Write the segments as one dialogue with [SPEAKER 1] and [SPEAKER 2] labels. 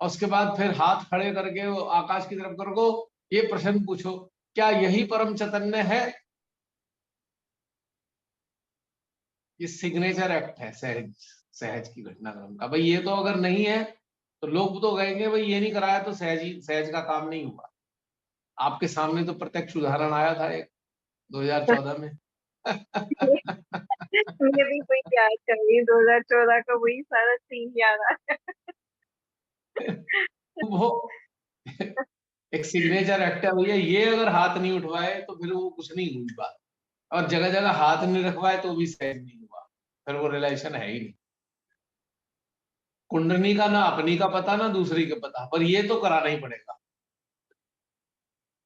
[SPEAKER 1] और उसके बाद फिर हाथ खड़े करके वो आकाश की तरफ करो, ये प्रश्न पूछो, क्या यही परम चैतन्य है? ये सिग्नेचर एक्ट है सहज, सहज की घटनाक्रम का। भाई ये तो अगर नहीं है तो लोग तो कहेंगे भाई ये नहीं कराया तो सहज ही, सहज का काम नहीं हुआ। आपके सामने तो प्रत्यक्ष उदाहरण आया था एक 2014 में।
[SPEAKER 2] मुझे भी वही याद कर रही, 2014 का वही सारा सीन याद आ रहा
[SPEAKER 1] वो एक सिग्नेचर एक्ट है भैया, ये अगर हाथ नहीं उठवाए तो फिर वो कुछ नहीं हुई बात। और जगह जगह हाथ नहीं रखवाए तो भी सहज नहीं हुआ, फिर वो रिलेशन है ही नहीं। कुंडली का ना अपनी का पता ना दूसरी का पता, पर ये तो कराना ही पड़ेगा।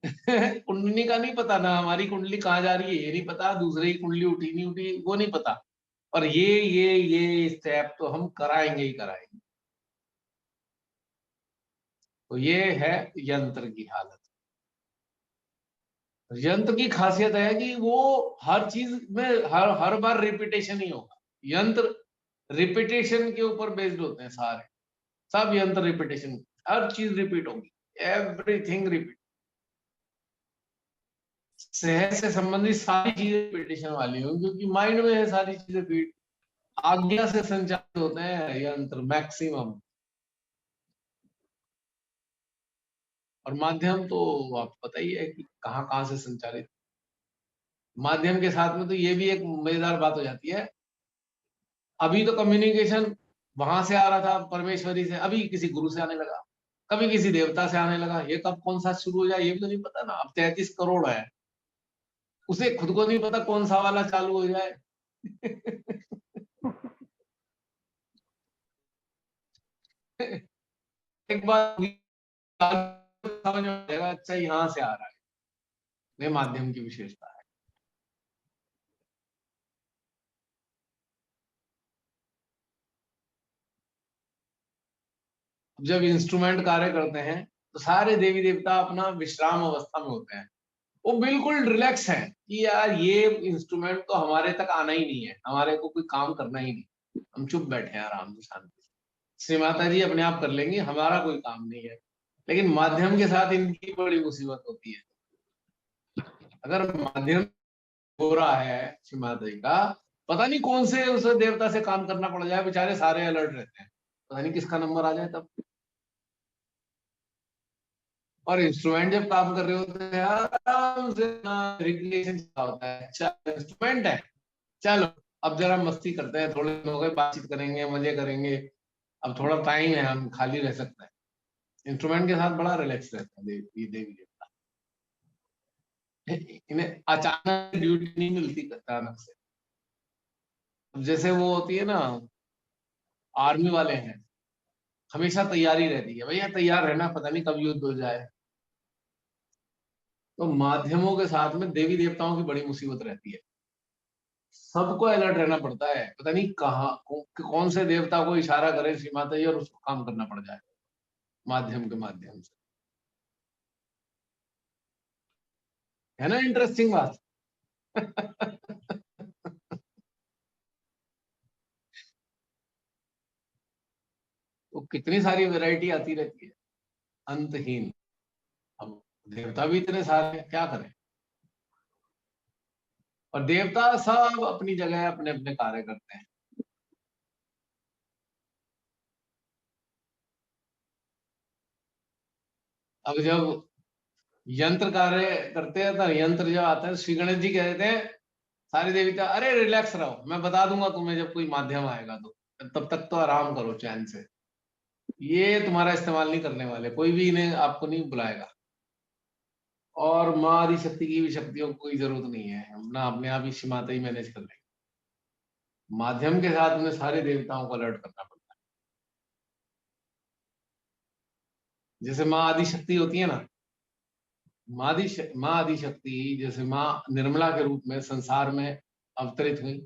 [SPEAKER 1] कुंडली का नहीं पता ना, हमारी कुंडली कहाँ जा रही है ये नहीं पता, दूसरे की कुंडली उठी नहीं उठी वो नहीं पता, और ये स्टेप तो हम कराएंगे ही कराएंगे। तो ये है यंत्र की हालत। यंत्र की खासियत है कि वो हर चीज में हर बार रिपीटेशन ही होगा। यंत्र रिपीटेशन के ऊपर बेस्ड होते हैं सारे, सब यंत्र रिपीटेशन, हर चीज रिपीट होगी, एवरीथिंग रिपीट। शहर से संबंधित सारी चीजें रिपीटेशन वाली होंगी, क्योंकि माइंड में है सारी चीजें फीड, आज्ञा से संचालित होते हैं यंत्र मैक्सिमम। और माध्यम तो आपको पता ही है कि कहाँ कहाँ से संचालित। माध्यम के साथ में तो ये भी एक मजेदार बात हो जाती है, अभी तो कम्युनिकेशन वहां से आ रहा था परमेश्वरी से, अभी किसी गुरु से आने लगा, कभी किसी देवता से आने लगा, ये कब कौन सा शुरू हो जाए ये भी तो नहीं पता ना। अब 33 करोड़ है, उसे खुद को नहीं पता कौन सा वाला चालू हो जाए। एक बार समझ में आ जाएगा, अच्छा यहाँ से आ रहा है, ये माध्यम की विशेषता है। जब इंस्ट्रूमेंट कार्य करते हैं तो सारे देवी देवता अपना विश्राम अवस्था में होते हैं, वो बिल्कुल रिलैक्स हैं कि यार ये इंस्ट्रूमेंट तो हमारे तक आना ही नहीं है, हमारे को कोई काम करना ही नहीं, हम चुप बैठे हैं आराम से शांति से, श्री माता जी अपने आप कर लेंगी, हमारा कोई काम नहीं है। लेकिन माध्यम के साथ इनकी बड़ी मुसीबत होती है। अगर माध्यम हो रहा है श्री माता जी का, पता नहीं कौन से उस देवता से काम करना पड़ जाए, बेचारे सारे अलर्ट रहते हैं, पता नहीं किसका नंबर आ जाए तब। और इंस्ट्रूमेंट जब काम कर रहे होते हैं आराम से रेगुलेशन होता है, अच्छा इंस्ट्रूमेंट है चलो अब जरा मस्ती करते हैं, थोड़े दिन हो गए बातचीत करेंगे मजे करेंगे, अब थोड़ा टाइम है हम खाली रह सकते हैं। इंस्ट्रूमेंट के साथ बड़ा रिलैक्स रहता है देवी देवता। इन्हें अचानक ड्यूटी नहीं मिलती अचानक से। अब जैसे वो होती है ना, आर्मी वाले हैं, हमेशा तैयारी रहती है, भैया तैयार रहना पता नहीं कब युद्ध हो जाए। तो माध्यमों के साथ में देवी देवताओं की बड़ी मुसीबत रहती है, सबको अलर्ट रहना पड़ता है, पता नहीं कहाँ कौन से देवता को इशारा करे श्री माता जी और उसको काम करना पड़ जाए माध्यम के माध्यम से। है ना इंटरेस्टिंग बात। तो कितनी सारी वैरायटी आती रहती है, अंतहीन। अब देवता भी इतने सारे हैं, क्या करें। और देवता सब अपनी जगह अपने अपने कार्य करते हैं। अब जब यंत्र कार्य करते हैं तो यंत्र जब आता है, श्री गणेश जी कहते हैं सारी देवता अरे रिलैक्स रहो, मैं बता दूंगा तुम्हें जब कोई माध्यम आएगा तो, तब तक तो आराम करो चैन से, ये तुम्हारा इस्तेमाल नहीं करने वाले, कोई भी इन्हें आपको नहीं बुलाएगा। और माँ आदि शक्ति की भी शक्तियों को कोई जरूरत नहीं है, अपना अपने आप ही माता ही मैनेज कर लेंगे। माध्यम के साथ उन्हें सारे देवताओं को अलर्ट करना पड़ता है। जैसे माँ आदि शक्ति होती है ना, माँ आदि शक्ति जैसे माँ निर्मला के रूप में संसार में अवतरित हुई,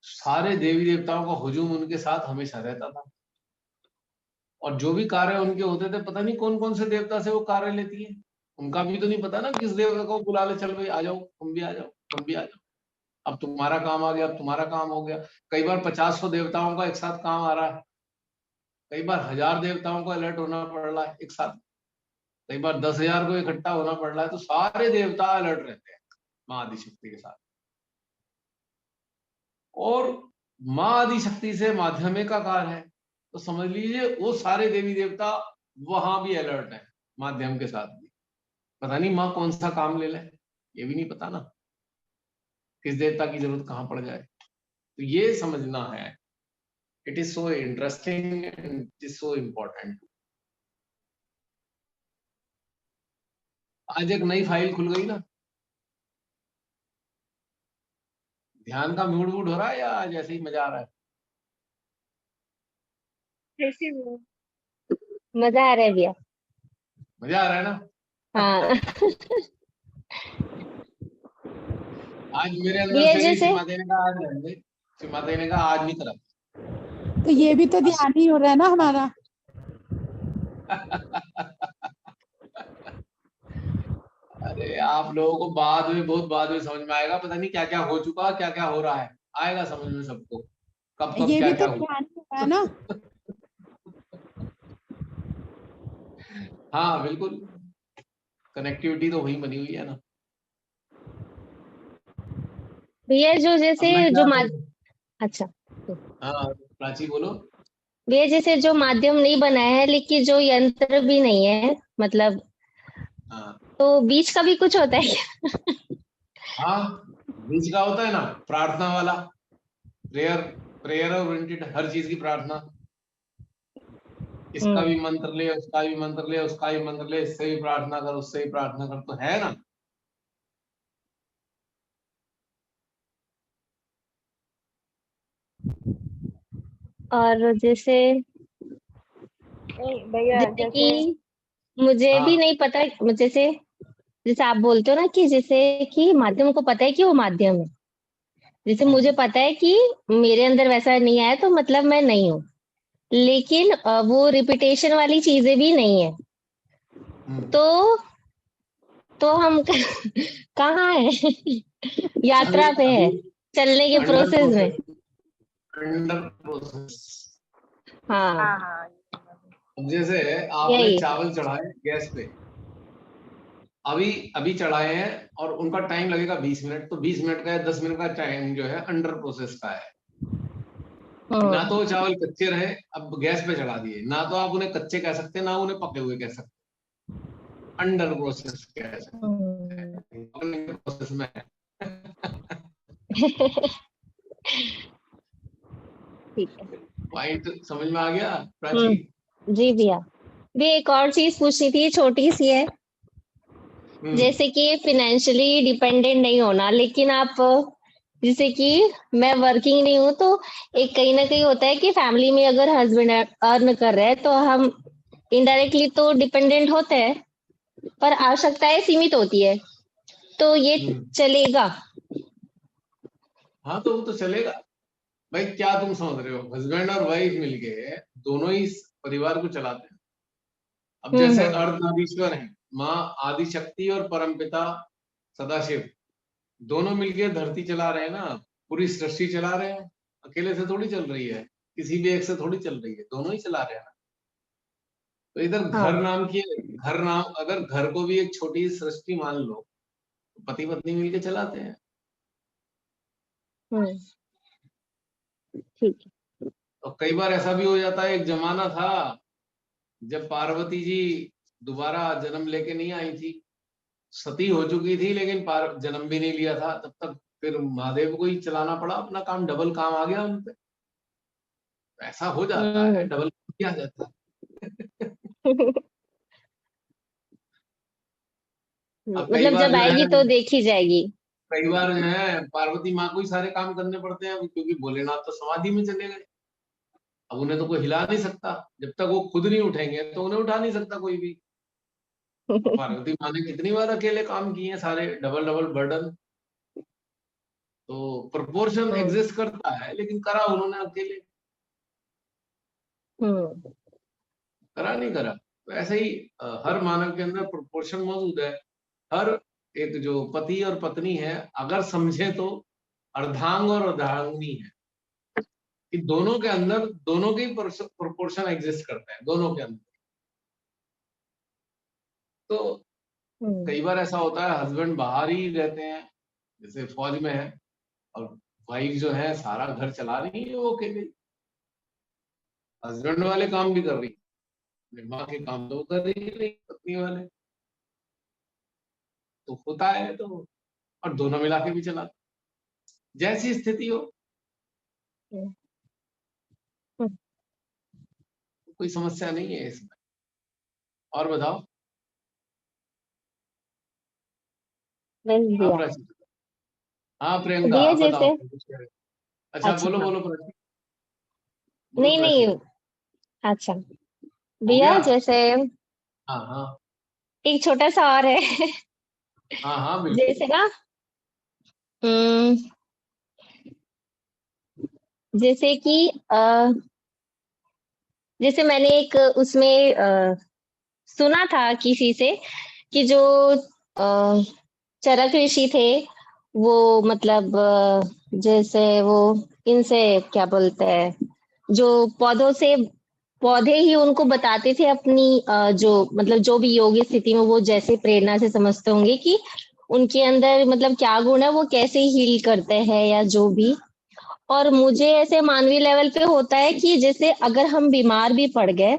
[SPEAKER 1] सारे देवी देवताओं का हुजूम उनके साथ हमेशा रहता था। और जो भी कार्य उनके होते थे, पता नहीं कौन कौन से देवता से वो कार्य लेती है, उनका भी तो नहीं पता ना किस देवता को बुला ले, चल भाई आ जाओ तुम भी आ जाओ तुम भी आ जाओ, अब तुम्हारा काम आ गया अब तुम्हारा काम हो गया। कई बार 50-100 देवताओं का एक साथ काम आ रहा है, कई बार 1000 देवताओं को अलर्ट होना पड़ रहा है एक साथ, कई बार 10,000 को इकट्ठा होना पड़ रहा है, तो सारे देवता अलर्ट रहते हैं माँ आदिशक्ति के साथ। और माँ आदिशक्ति से माध्यमिक आकार है, तो समझ लीजिए वो सारे देवी देवता वहां भी अलर्ट है माध्यम के साथ भी। पता नहीं माँ कौन सा काम ले ले, ये भी नहीं पता ना, किस देवता की जरूरत कहाँ पड़ जाए। तो ये समझना है, it is so interesting and it is so important. आज एक नई फाइल खुल गई ना, ध्यान का मूड वूड हो रहा है या आज ऐसे ही मजा आ रहा है?
[SPEAKER 2] ऐसी वो
[SPEAKER 3] मजा आ रहा है भैया।
[SPEAKER 1] मजा आ रहा है ना?
[SPEAKER 3] हाँ।
[SPEAKER 1] आज मेरे अंदर
[SPEAKER 3] भैया
[SPEAKER 1] से
[SPEAKER 3] जैसे
[SPEAKER 1] सीमा देने का आज रहने दे, सीमा देने का आज नहीं करा।
[SPEAKER 4] तो ये भी तो ध्यान ही हो रहा है ना हमारा।
[SPEAKER 1] अरे आप लोगों को बाद में, बहुत बाद में समझ में आएगा, पता नहीं क्या क्या हो चुका, क्या क्या हो रहा है, आएगा समझ में सबको, कब कब
[SPEAKER 4] ये
[SPEAKER 1] क्या
[SPEAKER 4] भी
[SPEAKER 1] क्या
[SPEAKER 4] तो
[SPEAKER 1] हुआ।
[SPEAKER 4] ध्यान ही हो रहा है ना।
[SPEAKER 1] हाँ बिल्कुल, कनेक्टिविटी तो वहीं बनी हुई है ना।
[SPEAKER 3] भैया जो जैसे
[SPEAKER 1] अब मैं
[SPEAKER 3] जो
[SPEAKER 1] क्या करूं?
[SPEAKER 3] अच्छा
[SPEAKER 1] हाँ प्राची बोलो।
[SPEAKER 3] भैया जैसे जो माध्यम नहीं बना है लेकिन जो यंत्र भी नहीं है, मतलब
[SPEAKER 1] हाँ
[SPEAKER 3] तो बीच का भी कुछ होता है क्या?
[SPEAKER 1] हाँ, बीच का होता है ना प्रार्थना वाला, प्रेयर, प्रेयर ओरिएंटेड, हर चीज की प्रार्थना। इसका भी मंत्र ले, उसका भी मंत्र ले, उसका भी मंत्र ले, इससे भी प्रार्थना कर, उससे भी प्रार्थना कर, तो है ना।
[SPEAKER 3] और जैसे
[SPEAKER 2] भैया
[SPEAKER 3] जैसे
[SPEAKER 2] जैसे
[SPEAKER 3] कि मुझे भी
[SPEAKER 1] हाँ
[SPEAKER 3] नहीं पता, जैसे जैसे आप बोलते हो ना कि जैसे कि माध्यम को पता है कि वो माध्यम है, जैसे मुझे पता है कि मेरे अंदर वैसा नहीं आया तो मतलब मैं नहीं हूँ, लेकिन वो रिपीटेशन वाली चीजें भी नहीं है, तो हम कहाँ है? यात्रा पे है,
[SPEAKER 1] अभी
[SPEAKER 3] चलने के
[SPEAKER 1] अंडर
[SPEAKER 3] प्रोसेस में।
[SPEAKER 1] Process, under process.
[SPEAKER 2] हाँ
[SPEAKER 3] हाँ
[SPEAKER 2] हाँ
[SPEAKER 1] अब जैसे आपने
[SPEAKER 3] यही।
[SPEAKER 1] चावल चढ़ाए गैस पे, अभी अभी चढ़ाए हैं और उनका टाइम लगेगा 20 मिनट, तो 20 मिनट का या 10 मिनट का टाइम जो है अंडर प्रोसेस का है। ना तो वो चावल कच्चे रहे, अब गैस पे चढ़ा दिए, ना तो आप उन्हें कच्चे कह सकते, ना उन्हें पके हुए कह सकते, अंडर प्रोसेस कह सकते, प्रोसेस में है।
[SPEAKER 3] ठीक है।
[SPEAKER 1] पॉइंट समझ में आ गया प्राची?
[SPEAKER 3] जी भैया। भी एक और चीज पूछनी थी, छोटी सी है, जैसे कि फाइनेंशियली डिपेंडेंट नहीं होना, लेकिन आप जैसे कि मैं वर्किंग नहीं हूँ, तो एक कहीं ना कहीं होता है कि फैमिली में अगर हस्बैंड अर्न कर रहे हैं तो हम इनडायरेक्टली तो डिपेंडेंट होते हैं, पर आवश्यकताएं सीमित होती है, तो ये चलेगा?
[SPEAKER 1] हाँ तो वो तो चलेगा भाई, क्या तुम समझ रहे हो, हस्बैंड और वाइफ मिलके दोनों ही इस परिवार को चलाते हैं। अब जैसे अर्धनारीश्वर है, माँ आदिशक्ति और परमपिता सदाशिव, दोनों मिलके धरती चला रहे हैं ना, पूरी सृष्टि चला रहे हैं, अकेले से थोड़ी चल रही है, किसी भी एक से थोड़ी चल रही है, दोनों ही चला रहे हैं ना। तो इधर
[SPEAKER 3] हाँ।
[SPEAKER 1] घर नाम की, घर नाम, अगर घर को भी एक छोटी सृष्टि मान लो, तो पति पत्नी मिलके चलाते हैं।
[SPEAKER 3] ठीक है।
[SPEAKER 1] और कई बार ऐसा भी हो जाता है, एक जमाना था जब पार्वती जी दोबारा जन्म लेके नहीं आई थी, सती हो चुकी थी, लेकिन जन्म भी नहीं लिया था तब तक, फिर महादेव को ही चलाना पड़ा अपना काम, डबल काम आ गया उन पे। ऐसा हो जाता है, डबल किया जाता है। अब कई
[SPEAKER 3] मतलब
[SPEAKER 1] बार
[SPEAKER 3] जब
[SPEAKER 1] जो है,
[SPEAKER 3] आएगी तो देखी जाएगी।
[SPEAKER 1] कई बार जो है पार्वती माँ को ही सारे काम करने पड़ते हैं, क्योंकि भोलेनाथ तो समाधि में चले गए। अब उन्हें तो कोई हिला नहीं सकता, जब तक वो खुद नहीं उठेंगे तो उन्हें उठा नहीं सकता कोई भी। तो पार्वती माँ ने कितनी बार अकेले काम किए हैं, सारे डबल डबल बर्डन। तो प्रोपोर्शन एग्जिस्ट करता है, लेकिन करा उन्होंने अकेले, करा नहीं करा। तो ऐसे ही हर मानव के अंदर प्रोपोर्शन मौजूद है। हर एक जो पति और पत्नी है, अगर समझे तो अर्धांग और अर्धांगिनी है। कि दोनों के अंदर दोनों के प्रोपोर्शन एग्जिस्ट करते हैं, दोनों के अंदर। तो कई बार ऐसा होता है हस्बैंड बाहर ही रहते हैं, जैसे फौज में है, और वाइफ जो है सारा घर चला रही है, वो अकेले, हस्बैंड वाले काम भी कर रही है, माँ के काम तो वो कर रही है नहीं, पत्नी वाले तो होता है। तो और दोनों मिला के भी चलाते, जैसी स्थिति हो, कोई समस्या नहीं है इसमें। और बताओ।
[SPEAKER 3] बस
[SPEAKER 1] हाँ
[SPEAKER 3] दिया
[SPEAKER 1] प्राची, हाँ प्रियंका,
[SPEAKER 3] दिया
[SPEAKER 1] आप बताओ,
[SPEAKER 3] जैसे।
[SPEAKER 1] कुछ कह रहे? अच्छा
[SPEAKER 3] अच्छा
[SPEAKER 1] बोलो
[SPEAKER 3] हाँ,
[SPEAKER 1] बोलो प्राची, बोलो
[SPEAKER 3] नहीं
[SPEAKER 1] प्राची।
[SPEAKER 3] नहीं, अच्छा
[SPEAKER 1] हो गया।
[SPEAKER 3] दिया जैसे।
[SPEAKER 1] हाँ हाँ।
[SPEAKER 3] एक छोटा सा और है।
[SPEAKER 1] हाँ हाँ बिल्कुल।
[SPEAKER 3] जैसे ना, हम्म, जैसे कि जैसे मैंने एक उसमें सुना था किसी से कि जो चरक ऋषि थे, वो मतलब जैसे वो इनसे क्या बोलते हैं, जो पौधों से, पौधे ही उनको बताते थे अपनी जो मतलब जो भी योगी स्थिति में वो जैसे प्रेरणा से समझते होंगे कि उनके अंदर मतलब क्या गुण है, वो कैसे हील करते हैं या जो भी। और मुझे ऐसे मानवीय लेवल पे होता है कि जैसे अगर हम बीमार भी पड़ गए,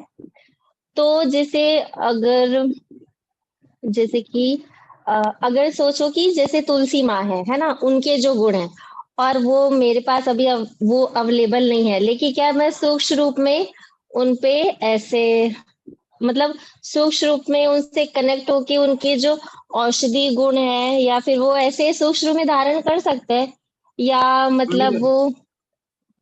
[SPEAKER 3] तो जैसे अगर जैसे कि अगर सोचो कि जैसे तुलसी माँ है ना, उनके जो गुण हैं, और वो मेरे पास अभी वो अवेलेबल नहीं है, लेकिन क्या मैं सूक्ष्म रूप में उन पे ऐसे मतलब सूक्ष्म रूप में उनसे कनेक्ट होके उनके जो औषधि गुण है या फिर वो ऐसे सूक्ष्म रूप में धारण कर सकते हैं, या मतलब
[SPEAKER 1] बिल्कुल
[SPEAKER 3] वो।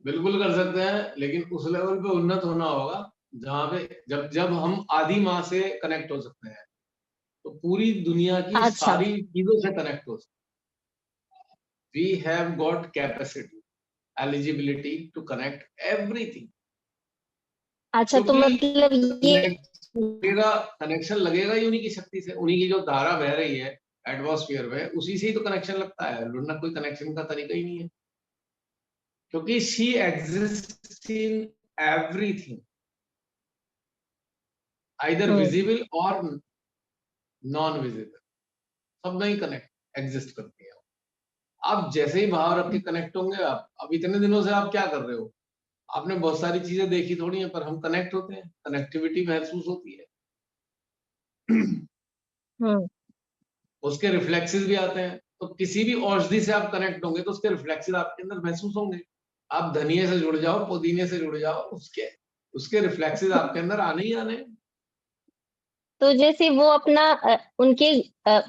[SPEAKER 1] बिल्कुल कर सकते हैं, लेकिन उस लेवल पे उन्नत होना होगा जहाँ पे जब जब हम आदि माँ से कनेक्ट हो सकते हैं, तो पूरी दुनिया की
[SPEAKER 3] अच्छा
[SPEAKER 1] सारी चीजों से कनेक्ट हो सकते हैं। We have got capacity, eligibility to connect everything.
[SPEAKER 3] अच्छा, तो
[SPEAKER 1] क्योंकि
[SPEAKER 3] मतलब ये।
[SPEAKER 1] कनेक्शन लगेगा ही उन्हीं की शक्ति से, उन्हीं की जो धारा बह रही है एटमॉस्फेयर में, उसी से ही तो कनेक्शन लगता है, वरना कोई कनेक्शन का तरीका ही नहीं है। क्योंकि she exist in everything, either
[SPEAKER 3] hmm
[SPEAKER 1] visible और नॉन विजिबल, सब में ही कनेक्ट एग्जिस्ट करती है। आप जैसे ही भाव रख के कनेक्ट होंगे, आप अब इतने दिनों से आप क्या कर रहे हो, आपने बहुत सारी चीजें देखी थोड़ी है, पर हम कनेक्ट होते हैं, कनेक्टिविटी महसूस होती है।
[SPEAKER 3] हम्म
[SPEAKER 1] उसके रिफ्लेक्सेस भी आते हैं, तो किसी भी औषधि से आप कनेक्ट होंगे तो उसके रिफ्लेक्सेस आपके अंदर महसूस होंगे। आप धनिये से जुड़ जाओ, पुदीने से जुड़ जाओ, उसके उसके रिफ्लेक्सेस आपके अंदर आने ही आने हैं।
[SPEAKER 3] तो जैसे वो अपना उनके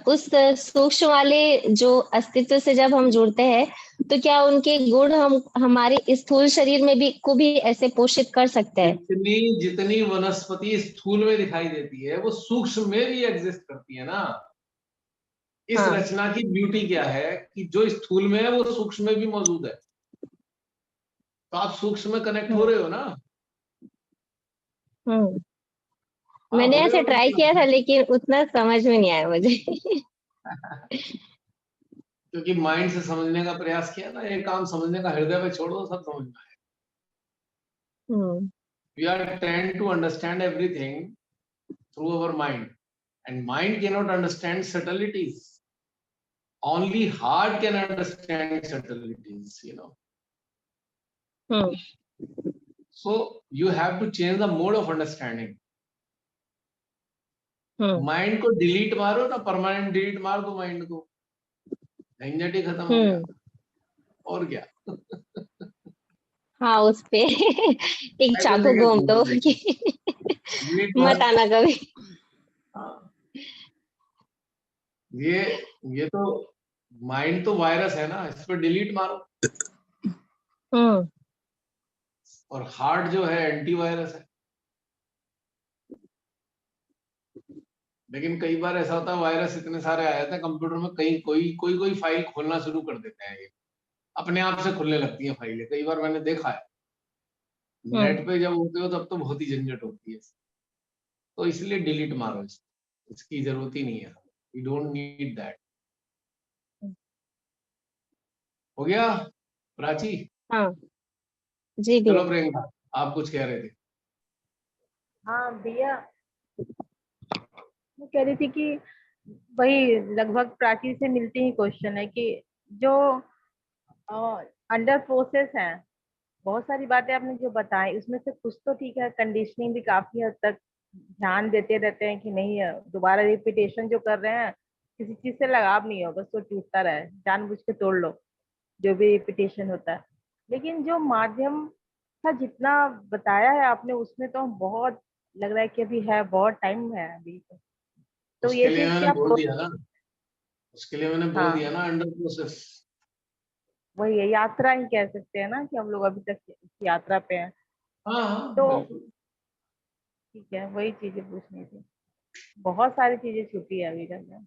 [SPEAKER 3] उस सूक्ष्म वाले जो अस्तित्व से जब हम जुड़ते हैं, तो क्या उनके गुण हम हमारे स्थूल शरीर में भी को भी ऐसे पोषित कर सकते हैं?
[SPEAKER 1] जितनी जितनी वनस्पति स्थूल में दिखाई देती है, वो सूक्ष्म में भी एग्जिस्ट करती है ना। इस
[SPEAKER 3] हाँ।
[SPEAKER 1] रचना की ब्यूटी क्या है कि जो स्थूल में है वो सूक्ष्म में भी मौजूद है। तो आप सूक्ष्म में कनेक्ट हो
[SPEAKER 3] हम्म
[SPEAKER 1] रहे हो ना।
[SPEAKER 3] हम्म
[SPEAKER 1] हाँ
[SPEAKER 3] मैंने
[SPEAKER 1] हो रहे
[SPEAKER 3] ऐसे
[SPEAKER 1] हो
[SPEAKER 3] ट्राई किया था,
[SPEAKER 1] बिल्कुल।
[SPEAKER 3] लेकिन उतना समझ में नहीं आया मुझे।
[SPEAKER 1] क्योंकि माइंड से समझने का प्रयास किया ना, एक काम समझने का हृदय पे छोड़ो, सब समझ में आए।
[SPEAKER 3] Hmm
[SPEAKER 1] we are trying to understand everything through our mind, and mind can not understand subtleties, only heart can understand subtleties,
[SPEAKER 3] hmm
[SPEAKER 1] so you have to change the mode of understanding.
[SPEAKER 3] Hmm
[SPEAKER 1] mind को delete मारो ना, permanent delete मार दो mind को, झंझट ही खत्म हो गया।
[SPEAKER 3] हम्म
[SPEAKER 1] और क्या।
[SPEAKER 3] हाँ, उस पे एक
[SPEAKER 1] ऐसे
[SPEAKER 3] चाकू
[SPEAKER 1] लेके
[SPEAKER 3] घूम
[SPEAKER 1] घूम
[SPEAKER 3] दो
[SPEAKER 1] रही,
[SPEAKER 3] कि
[SPEAKER 1] डिलीट
[SPEAKER 3] मत
[SPEAKER 1] मार।
[SPEAKER 3] आना कभी।
[SPEAKER 1] हाँ, ये ये तो माइंड तो वायरस है ना, इस पर डिलीट मारो।
[SPEAKER 3] हम्म
[SPEAKER 1] और हार्ट जो है एंटीवायरस है। लेकिन कई बार ऐसा होता है, वायरस इतने सारे आ जाते हैं कंप्यूटर में, कहीं कोई फाइल खोलना शुरू कर देते हैं, ये अपने आप से खुलने लगती है फाइलें, कई बार मैंने देखा है।
[SPEAKER 3] हम्म
[SPEAKER 1] नेट पे जब होते हो तब तो बहुत ही झंझट होती है, तो इसलिए डिलीट मारो इसकी जरूरत ही नहीं है, वी डोंट नीड दैट। हो गया प्राची।
[SPEAKER 3] हाँ जी
[SPEAKER 1] चलो
[SPEAKER 3] भैया।
[SPEAKER 1] प्रियंका, आप कुछ कह रहे थे।
[SPEAKER 2] हाँ भैया, मैं कह रही थी कि वही लगभग प्राची से मिलते ही क्वेश्चन है कि जो अंडर प्रोसेस है, बहुत सारी बातें आपने जो बताई उसमें से कुछ तो ठीक है, कंडीशनिंग भी काफी हद तक ध्यान देते रहते हैं कि नहीं दोबारा रिपीटेशन जो कर रहे हैं, किसी चीज से लगाव नहीं हो, बस वो टूटता रहे, जानबूझ के तोड़ लो जो भी रिपीटेशन होता है। लेकिन जो माध्यम का जितना बताया है आपने उसमें तो बहुत लग रहा है कि अभी है, बहुत टाइम है अभी तो
[SPEAKER 1] उसके
[SPEAKER 2] ये
[SPEAKER 1] लिए
[SPEAKER 2] चीज
[SPEAKER 1] मैंने
[SPEAKER 2] क्या
[SPEAKER 1] बोल दिया ना, उसके लिए मैंने बोल दिया
[SPEAKER 2] हाँ
[SPEAKER 1] ना, अंडर प्रोसेस।
[SPEAKER 2] वही है, यात्रा ही कह सकते हैं ना कि हम लोग अभी तक इस यात्रा पे हैं।
[SPEAKER 1] हाँ हाँ
[SPEAKER 2] तो
[SPEAKER 1] बिल्कुल।
[SPEAKER 2] ठीक है, वही चीजें पूछनी थी, बहुत सारी चीजें छुपी है अभी तक में।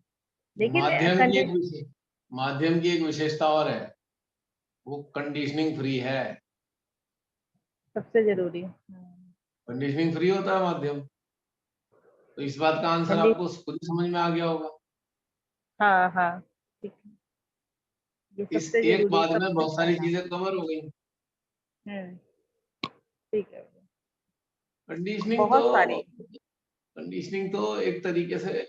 [SPEAKER 2] लेकिन कंडीशन
[SPEAKER 1] माध्यम की एक विशेषता और है, वो कंडीशनिंग फ्री है।
[SPEAKER 2] सबसे जरूरी
[SPEAKER 1] कंडीशनिंग फ्री होता है माध्यम। तो इस बात का आंसर
[SPEAKER 2] कंडी
[SPEAKER 1] आपको खुद ही समझ में आ गया होगा।
[SPEAKER 2] हाँ हाँ, ठीक है, ये
[SPEAKER 1] इस
[SPEAKER 2] सबसे
[SPEAKER 1] एक
[SPEAKER 2] जरूरी,
[SPEAKER 1] बात में
[SPEAKER 2] सबसे
[SPEAKER 1] बहुत सारी
[SPEAKER 2] पहला।
[SPEAKER 1] चीजें कवर हो गई।
[SPEAKER 2] हम्म, ठीक है।
[SPEAKER 1] कंडीशनिंग तो
[SPEAKER 2] बहुत सारी।
[SPEAKER 1] कंडीशनिंग तो एक तरीके से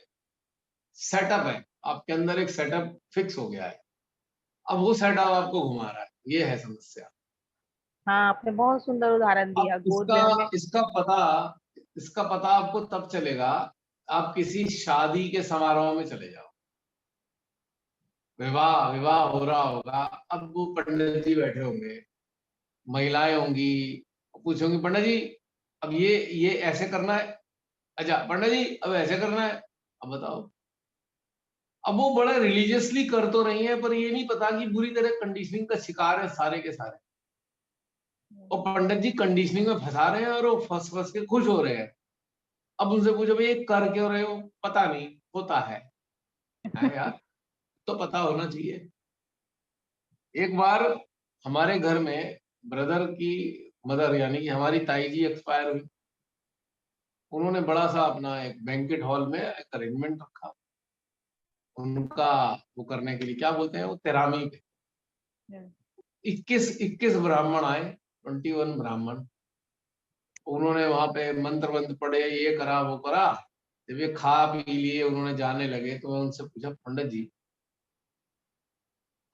[SPEAKER 1] सेटअप है, आपके अंदर एक सेटअप फिक्स हो गया है, अब वो सेटअप आपको घुमा रहा है, ये है समस्या।
[SPEAKER 2] हाँ, आपने बहुत सुंदर उदाहरण
[SPEAKER 1] अब
[SPEAKER 2] दिया, गोद
[SPEAKER 1] इसका
[SPEAKER 2] में हमें।
[SPEAKER 1] इसका पता इसका पता आपको तब चलेगा, आप किसी शादी के समारोह में चले जाओ, विवाह विवाह हो रहा होगा, अब वो पंडित जी बैठे होंगे, महिलाएं होंगी, पूछोगी पंडित जी अब ये ऐसे करना है, अच्छा पंडित जी अब ऐसे करना है, अब बताओ। अब वो बड़ा रिलीजियसली कर तो रही है, पर ये नहीं पता कि बुरी तरह कंडीशनिंग का शिकार है सारे के सारे। और पंडित जी कंडीशनिंग में फंसा रहे हैं और वो फंस फंस के खुश हो रहे हैं। अब उनसे पूछो भाई ये कर क्यों रहे हो, पता नहीं, होता है यार, तो पता होना चाहिए। एक बार हमारे घर में ब्रदर की मदर यानी कि हमारी ताई जी एक्सपायर हुई। उन्होंने बड़ा सा अपना एक बैंकेट हॉल में एक अरेंजमेंट रखा उनका, वो करने के लिए क्या बोलते हैं वो, तेरामी पे।
[SPEAKER 2] हम्म,
[SPEAKER 1] 21 ब्राह्मण आए, 21 ब्राह्मण। उन्होंने वहां पे मंत्र वंत्र पढ़े, ये करा वो करा। जब ये खा पी लिए उन्होंने जाने लगे, तो मैं उनसे पूछा पंडित जी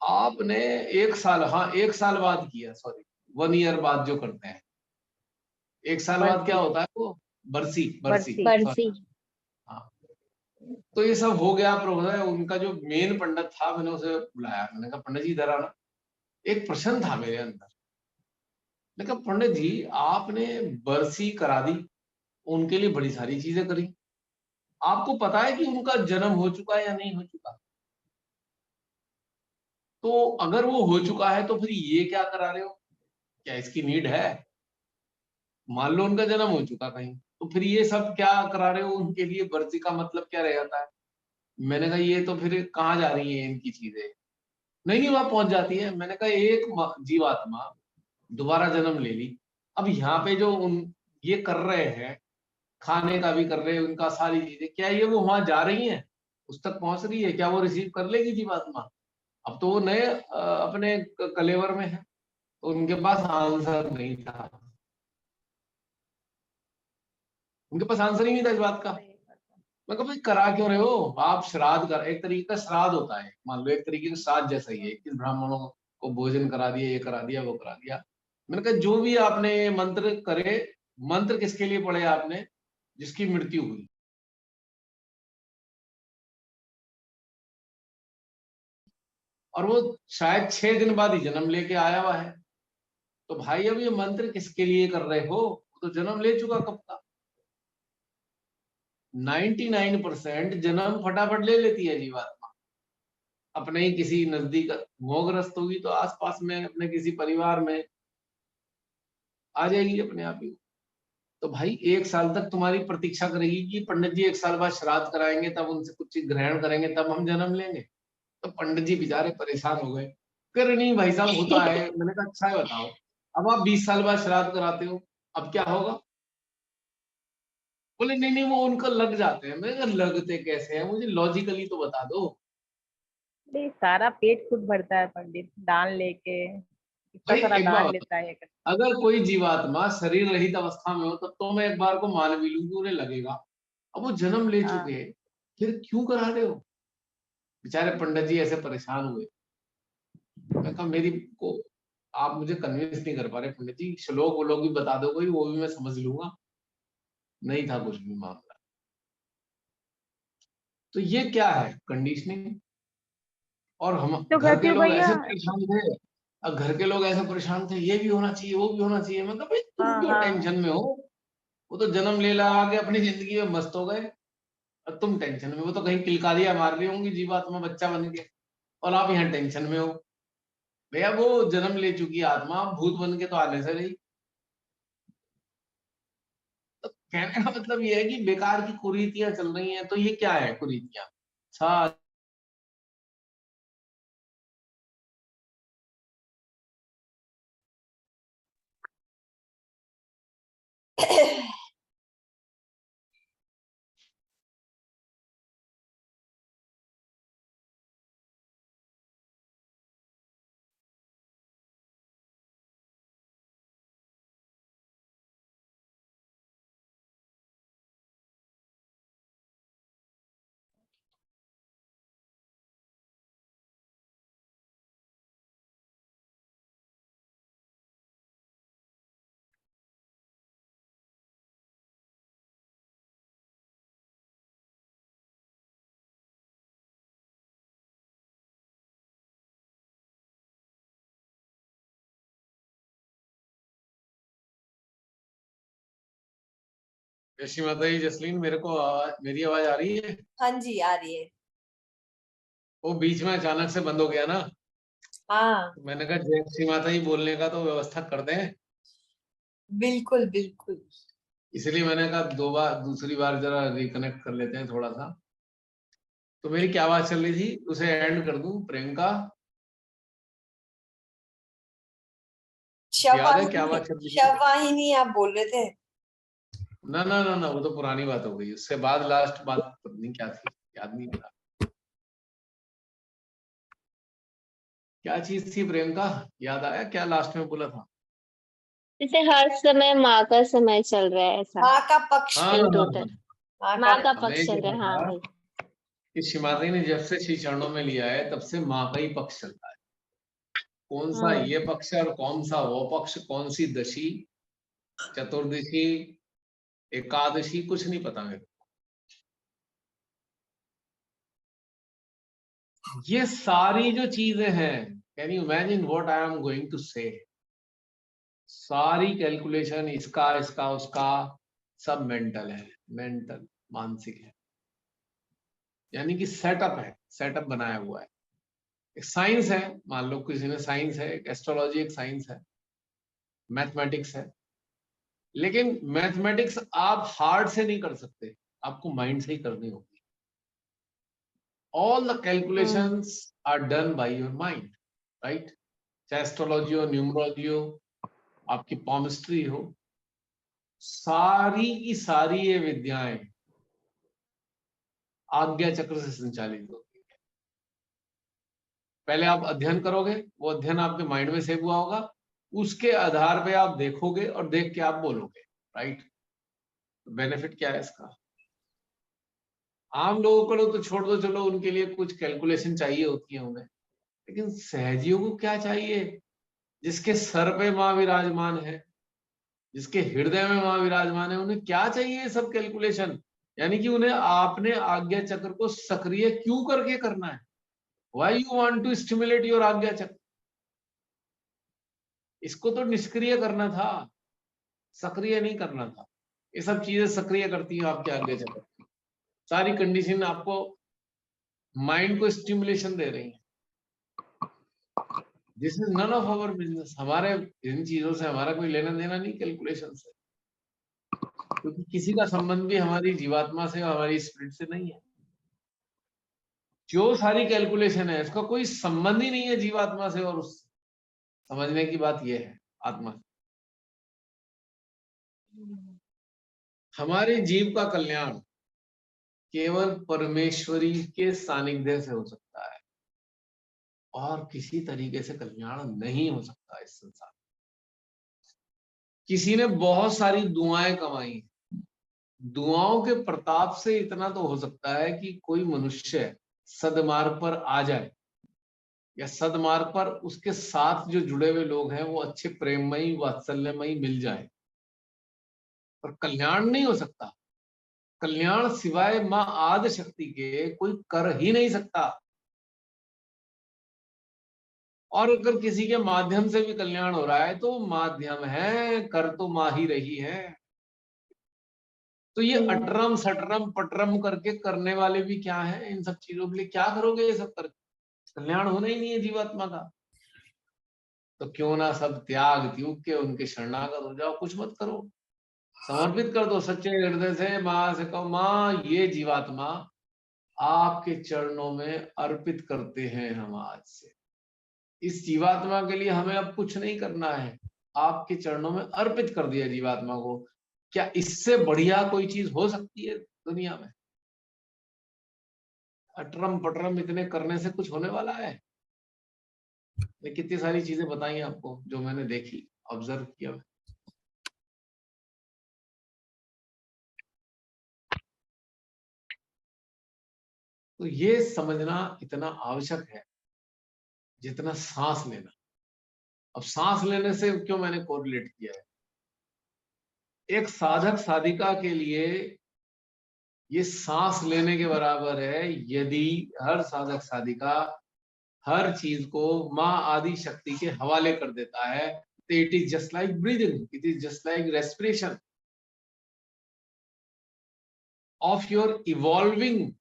[SPEAKER 1] आपने 1 साल, हाँ 1 साल बाद किया, सॉरी 1 ईयर बाद जो करते हैं, 1 साल बाद क्या
[SPEAKER 2] बरसी।
[SPEAKER 1] होता है वो, बरसी बरसी
[SPEAKER 2] बरसी।
[SPEAKER 3] बरसी।
[SPEAKER 1] सॉरी। हाँ, तो ये सब हो गया प्रोग्राम। उनका जो मेन पंडित था, मैंने उसे बुलाया, मैंने कहा पंडित जी इधर आना। एक प्रश्न था मेरे अंदर, मैंने कहा पंडित जी आपने बरसी करा दी, उनके लिए बड़ी सारी चीजें करी, आपको पता है कि उनका जन्म हो चुका है या नहीं हो चुका? तो अगर वो हो चुका है तो फिर ये क्या करा रहे हो, क्या इसकी नीड है? मान लो उनका जन्म हो चुका कहीं, तो फिर ये सब क्या करा रहे हो उनके लिए, बरसी का मतलब क्या रह जाता है? मैंने कहा ये तो फिर कहाँ जा रही है इनकी चीजें। नहीं नहीं वहां पहुंच जाती है। मैंने कहा एक जीवात्मा दोबारा जन्म ले ली, अब यहाँ पे जो उन ये कर रहे हैं, खाने का भी कर रहे हैं, उनका सारी चीजें, क्या ये वो वहां जा रही हैं, उस तक पहुंच रही है, क्या वो रिसीव कर लेगी जीवात्मा? अब तो वो नए अपने कलेवर में है, तो उनके पास आंसर नहीं था, उनके पास आंसर ही नहीं था इस बात का।
[SPEAKER 2] सही बात है।
[SPEAKER 1] मैं कहा भाई करा क्यों रहे हो आप, श्राद्ध कर, एक तरीके का श्राद्ध होता है, मान लो एक तरीके का श्राद्ध जैसा ही है, 21 ब्राह्मणों को भोजन करा दिया, ये करा दिया वो करा दिया। मैंने कहा जो भी आपने मंत्र करे, मंत्र किसके लिए पढ़े आपने, जिसकी मृत्यु हुई, और वो शायद 6 दिन बाद ही जन्म लेके आया हुआ है, तो भाई अब ये मंत्र किसके लिए कर रहे हो, वो तो जन्म ले चुका कब का। 99% जन्म फटाफट ले लेती है जीवात्मा, अपने ही किसी नजदीक मोहग्रस्त होगी तो आसपास में अपने किसी परिवार में आ जाएगी अपने आप ही। तो भाई 1 साल तक तुम्हारी प्रतीक्षा करेगी कि पंडित जी 1 साल बाद श्राद्ध कराएंगे, तब उनसे कुछ चीज ग्रहण करेंगे, तब हम जन्म लेंगे। तो पंडित जी बेचारे परेशान हो गए, कह रहे नहीं भाई साहब होता है। मैंने कहा अच्छा है बताओ, अब आप 20 साल बाद श्राद्ध कराते हो, अब क्या होगा? बोले नहीं नहीं वो उनका लग जाते हैं। मैंने कहा लगते कैसे हैं, मुझे लॉजिकली तो बता दो।
[SPEAKER 2] अरे सारा पेट खुद भरता है पंडित, दान लेके इतना
[SPEAKER 1] भाई
[SPEAKER 2] सारा
[SPEAKER 1] एक बात
[SPEAKER 2] दान
[SPEAKER 1] बताओ,
[SPEAKER 2] लेता है ये
[SPEAKER 1] अगर कोई जीवात्मा शरीर रहित अवस्था में हो तब तो मैं एक बार को मान भी लूं कि उन्हें लगेगा। अब वो जन्म ले
[SPEAKER 2] हाँ
[SPEAKER 1] चुके हैं, फिर क्यों करा रहे हो? बेचारे पंडित जी ऐसे परेशान हुए। मैं कहा मेरी को आप मुझे कन्विंस नहीं कर पा रहे पंडित जी, श्लोक वोलोक भी बता दो कोई, वो भी मैं समझ लूंगा। नहीं था कुछ भी मामला। तो ये क्या है? कंडीशनिंग। और हम
[SPEAKER 2] तो
[SPEAKER 1] घर के
[SPEAKER 2] कहती हूँ
[SPEAKER 1] लोग
[SPEAKER 2] भैया।
[SPEAKER 1] ऐसे परेशान थे। अब घर के लोग ऐसे परेशान थे, ये भी होना चाहिए, वो भी होना चाहिए। मतलब भाई तुम
[SPEAKER 2] हाँ
[SPEAKER 1] क्यों
[SPEAKER 2] हाँ
[SPEAKER 1] टेंशन में हो? वो तो जन्म ले ला के अपनी जिंदगी में मस्त हो गए, और तुम टेंशन में। वो तो कहीं किलकारियां मार रही होंगी जीवात्मा बच्चा बन के, और आप यहाँ टेंशन में हो। भैया वो जन्म ले चुकी आत्मा भूत बन के तो आने से रही। तो कहने का मतलब ये है कि बेकार की कुरीतियां चल रही हैं। तो ये क्या है कुरीतियां? अच्छा, जय माता जी। जसलीन, मेरे को मेरी आवाज आ रही है?
[SPEAKER 5] हाँ जी आ रही है।
[SPEAKER 1] वो बीच में अचानक से बंद हो गया ना,
[SPEAKER 5] हाँ
[SPEAKER 1] तो मैंने कहा जय श्री माता जी बोलने का तो व्यवस्था कर दें।
[SPEAKER 5] बिल्कुल बिल्कुल।
[SPEAKER 1] इसलिए मैंने कहा दूसरी बार जरा रिकनेक्ट कर लेते हैं थोड़ा सा। तो मेरी क्या बात चल रही थी, उसे एंड कर दूं? प्रियंका, याद है क्या बात चल रही थी?
[SPEAKER 5] शववाहिनी आप बोल रहे थे।
[SPEAKER 1] ना ना ना ना, वो तो पुरानी बात हो गई। उससे बाद लास्ट बात पता नहीं क्या थी, याद नहीं आ रहा। क्या चीज थी प्रियंका? याद आया क्या लास्ट में बोला था?
[SPEAKER 3] जैसे हर समय माँ का समय चल रहा है ऐसा
[SPEAKER 5] माँ का पक्ष
[SPEAKER 1] हाँ
[SPEAKER 3] इन
[SPEAKER 1] हाँ
[SPEAKER 3] टोटल।
[SPEAKER 5] माँ
[SPEAKER 3] माँ
[SPEAKER 5] का
[SPEAKER 3] का
[SPEAKER 1] हाँ, मैं
[SPEAKER 3] पक्ष
[SPEAKER 1] ये
[SPEAKER 3] चल
[SPEAKER 1] कह
[SPEAKER 3] रहा है,
[SPEAKER 1] रहा
[SPEAKER 3] हाँ
[SPEAKER 1] था
[SPEAKER 3] भाई।
[SPEAKER 1] कि शिमाता ने जब से श्री चरणों में लिया है तब से माँ का ही पक्ष चलता है। कौन सा
[SPEAKER 3] हाँ
[SPEAKER 1] ये पक्ष है और कौन सा वो पक्ष, कौन सी दशी, चतुर्दशी, एकादशी, कुछ नहीं पता मेरे को। ये सारी जो चीजें हैं, can you imagine what I am going to say? सारी कैलकुलेशन, इसका इसका उसका, सब मेंटल है। मेंटल, मानसिक है। यानी कि सेटअप है, सेटअप बनाया हुआ है। एक साइंस है, मान लो किसी ने साइंस है, एक एस्ट्रोलॉजी एक साइंस है, मैथमेटिक्स है। लेकिन मैथमेटिक्स आप हार्ट से नहीं कर सकते, आपको माइंड से ही करनी होगी। All the calculations are done by your mind, right? चाहे एस्ट्रोलॉजी हो, न्यूमरोलॉजी हो, आपकी पॉमिस्ट्री हो, सारी की सारी ये विद्याएं आज्ञा चक्र से संचालित होती है। पहले आप अध्ययन करोगे, वो अध्ययन आपके माइंड में सेव हुआ होगा, उसके आधार पे आप देखोगे और देख के आप बोलोगे, राइट? बेनिफिट क्या है इसका? आम लोगों को तो छोड़ दो, चलो उनके लिए कुछ कैलकुलेशन चाहिए होती है उन्हें, लेकिन सहजियों को क्या चाहिए? जिसके सर पे माँ विराजमान है, जिसके हृदय में माँ विराजमान है, उन्हें क्या चाहिए ये सब कैलकुलेशन? यानी कि उन्हें आपने आज्ञा चक्र को सक्रिय क्यों करके करना है? Why you want to stimulate your आज्ञा चक्र? इसको तो निष्क्रिय करना था, सक्रिय नहीं करना था। ये सब चीजें सक्रिय करती हैं आपके आज्ञा चक्र। सारी कंडीशन आपको, माइंड को स्टिमुलेशन दे रही है। This is none of our business. हमारे इन चीजों से हमारा कोई लेना देना नहीं, कैलकुलेशन से, क्योंकि किसी का संबंध भी हमारी जीवात्मा से और हमारी स्पिरिट से नहीं है। जो सारी कैलकुलेशन है इसका कोई संबंध ही नहीं है जीवात्मा से, और उस समझने की बात यह है आत्मा। हमारे जीव का कल्याण केवल परमेश्वरी के सानिध्य से हो सकता है। और किसी तरीके से कल्याण नहीं हो सकता इस संसार। किसी ने बहुत सारी दुआएं कमाई, दुआओं के प्रताप से इतना तो हो सकता है कि कोई मनुष्य सदमार्ग पर आ जाए, या सदमार्ग पर उसके साथ जो जुड़े हुए लोग हैं वो अच्छे प्रेममयी वात्सल्यमयी मिल जाए, पर कल्याण नहीं हो सकता। कल्याण सिवाय मां आदि शक्ति के कोई कर ही नहीं सकता। और अगर किसी के माध्यम से भी कल्याण हो रहा है तो माध्यम है, कर तो मां ही रही है। तो ये अटरम सटरम पटरम करके करने वाले भी क्या है, इन सब चीजों के लिए क्या करोगे, ये सब करके कल्याण होना ही नहीं है जीवात्मा का। तो क्यों ना सब त्याग त्याग के उनके शरणागत हो जाओ, कुछ मत करो, समर्पित कर दो सच्चे हृदय से। माँ से कहो, माँ ये जीवात्मा आपके चरणों में अर्पित करते हैं हम आज से। इस जीवात्मा के लिए हमें अब कुछ नहीं करना है, आपके चरणों में अर्पित कर दिया जीवात्मा को। क्या इससे बढ़िया कोई चीज हो सकती है दुनिया में? अटरम पटरम इतने करने से कुछ होने वाला है? मैं कितनी सारी चीजें बताई आपको जो मैंने देखी, ऑब्जर्व किया। तो ये समझना इतना आवश्यक है जितना सांस लेना। अब सांस लेने से क्यों मैंने कोरिलेट किया है, एक साधक साधिका के लिए ये सांस लेने के बराबर है। यदि हर साधक साधिका हर चीज को माँ आदि शक्ति के हवाले कर देता है, तो it is just like breathing, it is just like respiration of your evolving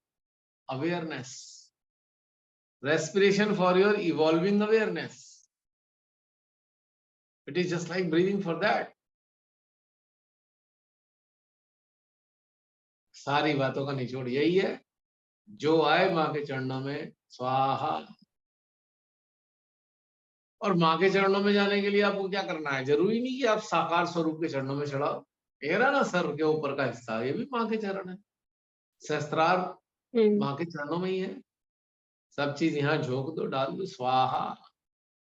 [SPEAKER 1] awareness, respiration for your evolving awareness. It is just like breathing for that. सारी बातों का निचोड़ यही है, जो आए माँ के चरणों में स्वाहा। और माँ के चरणों में जाने के लिए आपको क्या करना है, जरूरी नहीं कि आप साकार स्वरूप के चरणों में चढ़ाओ। ये रहा ना सर के ऊपर का हिस्सा, ये भी माँ के चरण है। सहस्त्रार माँ के चरणों में ही है। सब चीज यहाँ झोंक दो, डाल दो, स्वाहा,